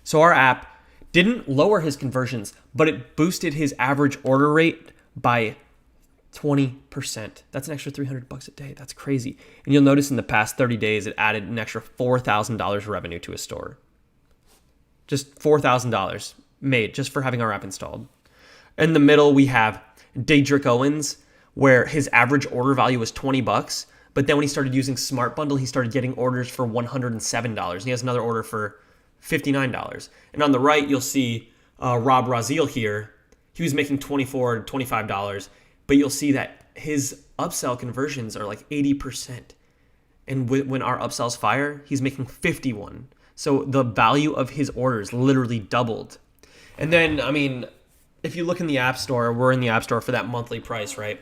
So our app didn't lower his conversions, but it boosted his average order rate by 20%. That's an extra $300 a day. That's crazy. And you'll notice in the past 30 days, it added an extra $4,000 revenue to his store. Just $4,000 made just for having our app installed. In the middle, we have Daedric Owens, where his average order value was $20. But then when he started using Smart Bundle, he started getting orders for $107. He has another order for $59. And on the right, you'll see Rob Raziel here. He was making $24 to $25. But you'll see that his upsell conversions are like 80%. And when our upsells fire, he's making 51. So the value of his orders literally doubled. And then, I mean, if you look in the App Store, we're in the App Store for that monthly price, right?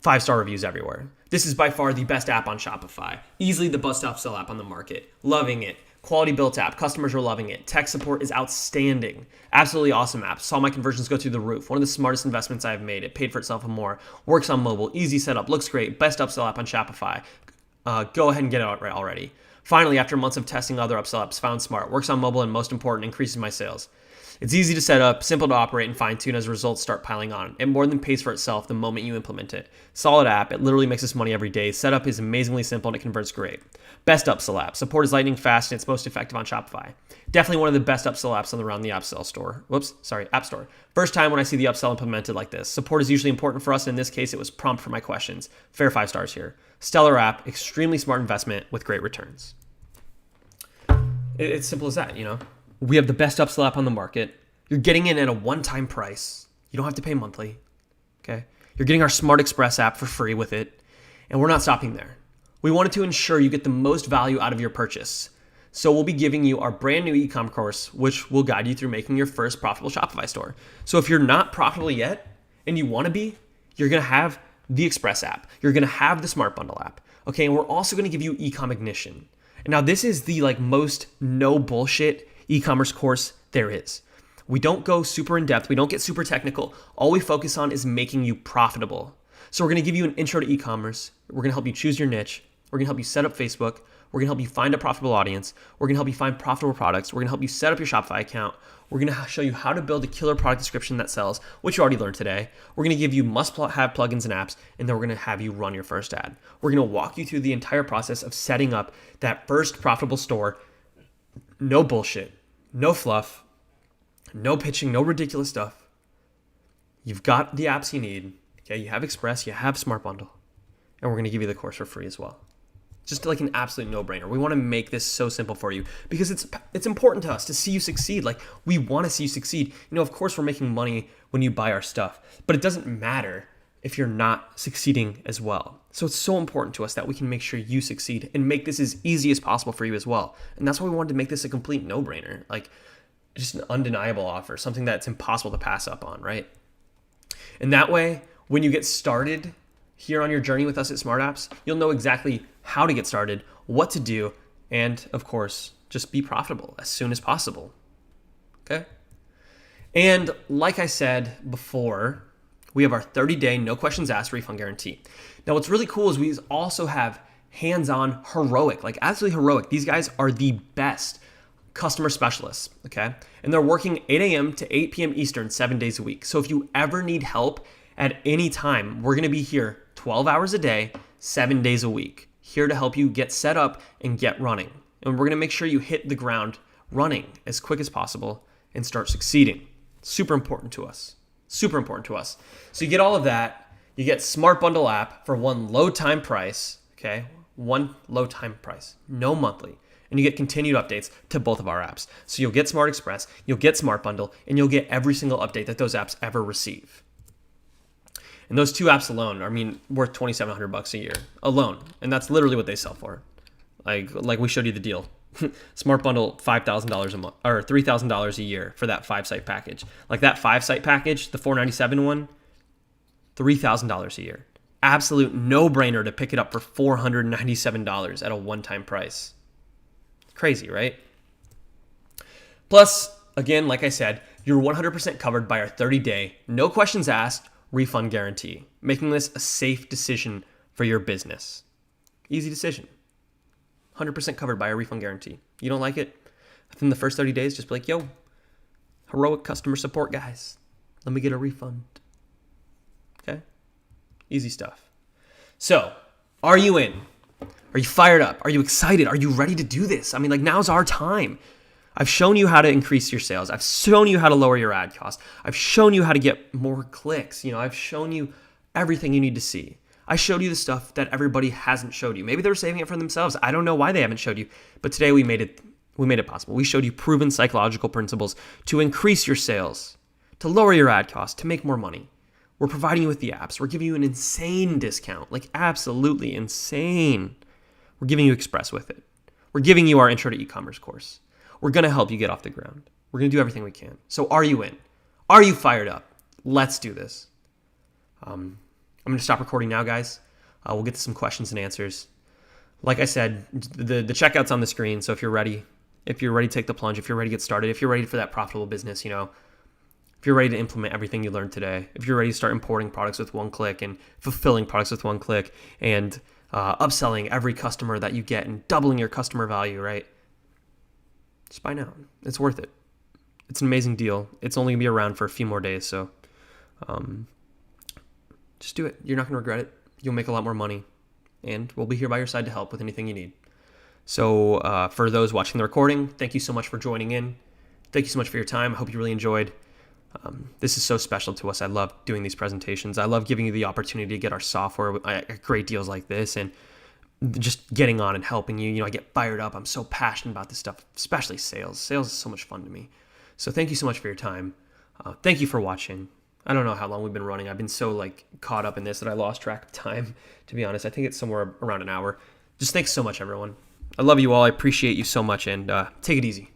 5-star reviews everywhere. This is by far the best app on Shopify. Easily the best upsell app on the market. Loving it. Quality built app. Customers are loving it. Tech support is outstanding. Absolutely awesome app. Saw my conversions go through the roof. One of the smartest investments I've made. It paid for itself and more. Works on mobile. Easy setup. Looks great. Best upsell app on Shopify. Go ahead and get it out right already. Finally, after months of testing other upsell apps, found Smart. Works on mobile and most important, increases my sales. It's easy to set up, simple to operate and fine tune as results start piling on. It more than pays for itself the moment you implement it. Solid app. It literally makes us money every day. Setup is amazingly simple and it converts great. Best upsell app. Support is lightning fast and it's most effective on Shopify. Definitely one of the best upsell apps around the App Store. App Store. First time when I see the upsell implemented like this. Support is usually important for us. And in this case, it was prompt for my questions. Fair 5 stars here. Stellar app. Extremely smart investment with great returns. It's simple as that, We have the best upsell app on the market. You're getting in at a one-time price. You don't have to pay monthly. Okay? You're getting our Smart Express app for free with it. And we're not stopping there. We wanted to ensure you get the most value out of your purchase. So we'll be giving you our brand new e-com course, which will guide you through making your first profitable Shopify store. So if you're not profitable yet and you want to be, you're going to have the Express app. You're going to have the Smart Bundle app. Okay, and we're also going to give you e-com ignition. And now this is the most no bullshit e-commerce course there is. We don't go super in depth. We don't get super technical. All we focus on is making you profitable. So we're going to give you an intro to e-commerce. We're going to help you choose your niche. We're going to help you set up Facebook. We're going to help you find a profitable audience. We're going to help you find profitable products. We're going to help you set up your Shopify account. We're going to show you how to build a killer product description that sells, which you already learned today. We're going to give you must-have plugins and apps, and then we're going to have you run your first ad. We're going to walk you through the entire process of setting up that first profitable store. No bullshit, no fluff, no pitching, no ridiculous stuff. You've got the apps you need. Okay, you have Express, you have Smart Bundle, and we're going to give you the course for free as well. Just like an absolute no-brainer. We want to make this so simple for you because it's important to us to see you succeed. We want to see you succeed. Of course we're making money when you buy our stuff, but it doesn't matter if you're not succeeding as well. So it's so important to us that we can make sure you succeed and make this as easy as possible for you as well. And that's why we wanted to make this a complete no-brainer. Just an undeniable offer, something that's impossible to pass up on, right? And that way, when you get started here on your journey with us at Smart Apps, you'll know exactly how to get started, what to do, and of course, just be profitable as soon as possible. Okay? And like I said before, we have our 30-day no questions asked refund guarantee. Now, what's really cool is we also have hands-on heroic, absolutely heroic. These guys are the best customer specialists, okay? And they're working 8 a.m. to 8 p.m. Eastern 7 days a week. So if you ever need help at any time, we're going to be here 12 hours a day, 7 days a week, here to help you get set up and get running. And we're going to make sure you hit the ground running as quick as possible and start succeeding. Super important to us. Super important to us. So you get all of that. You get Smart Bundle app for one low time price, okay? One low time price, no monthly. And you get continued updates to both of our apps. So you'll get Smart Express, you'll get Smart Bundle, and you'll get every single update that those apps ever receive. And those two apps alone are, worth $2,700 a year alone. And that's literally what they sell for. Like we showed you the deal. Smart Bundle, $5,000 a month or $3,000 a year for that 5-site package. That 5-site package, the $497 one, $3,000 a year. Absolute no-brainer to pick it up for $497 at a one-time price. Crazy, right? Plus, again, like I said, you're 100% covered by our 30-day, no questions asked, refund guarantee, making this a safe decision for your business. Easy decision. 100% covered by a refund guarantee. You don't like it? Within the first 30 days, just be like, yo, heroic customer support guys, let me get a refund. Okay? Easy stuff. So, are you in? Are you fired up? Are you excited? Are you ready to do this? Now's our time. I've shown you how to increase your sales. I've shown you how to lower your ad cost. I've shown you how to get more clicks. I've shown you everything you need to see. I showed you the stuff that everybody hasn't showed you. Maybe they're saving it for themselves. I don't know why they haven't showed you, but today we made it possible. We showed you proven psychological principles to increase your sales, to lower your ad cost, to make more money. We're providing you with the apps. We're giving you an insane discount, absolutely insane. We're giving you Express with it. We're giving you our intro to e-commerce course. We're going to help you get off the ground. We're going to do everything we can. So are you in? Are you fired up? Let's do this. I'm going to stop recording now, guys. We'll get to some questions and answers. Like I said, the checkout's on the screen. So if you're ready to take the plunge, if you're ready to get started, if you're ready for that profitable business, if you're ready to implement everything you learned today, if you're ready to start importing products with one click and fulfilling products with one click and upselling every customer that you get and doubling your customer value, right? Just buy now. It's worth it. It's an amazing deal. It's only going to be around for a few more days, so just do it. You're not going to regret it. You'll make a lot more money, and we'll be here by your side to help with anything you need. So for those watching the recording, thank you so much for joining in. Thank you so much for your time. I hope you really enjoyed. This is so special to us. I love doing these presentations. I love giving you the opportunity to get our software at great deals like this and just getting on and helping you. I get fired up. I'm so passionate about this stuff, especially sales. Sales is so much fun to me. So thank you so much for your time. Thank you for watching. I don't know how long we've been running. I've been so caught up in this that I lost track of time, to be honest. I think it's somewhere around an hour. Just thanks so much, everyone. I love you all. I appreciate you so much, and take it easy.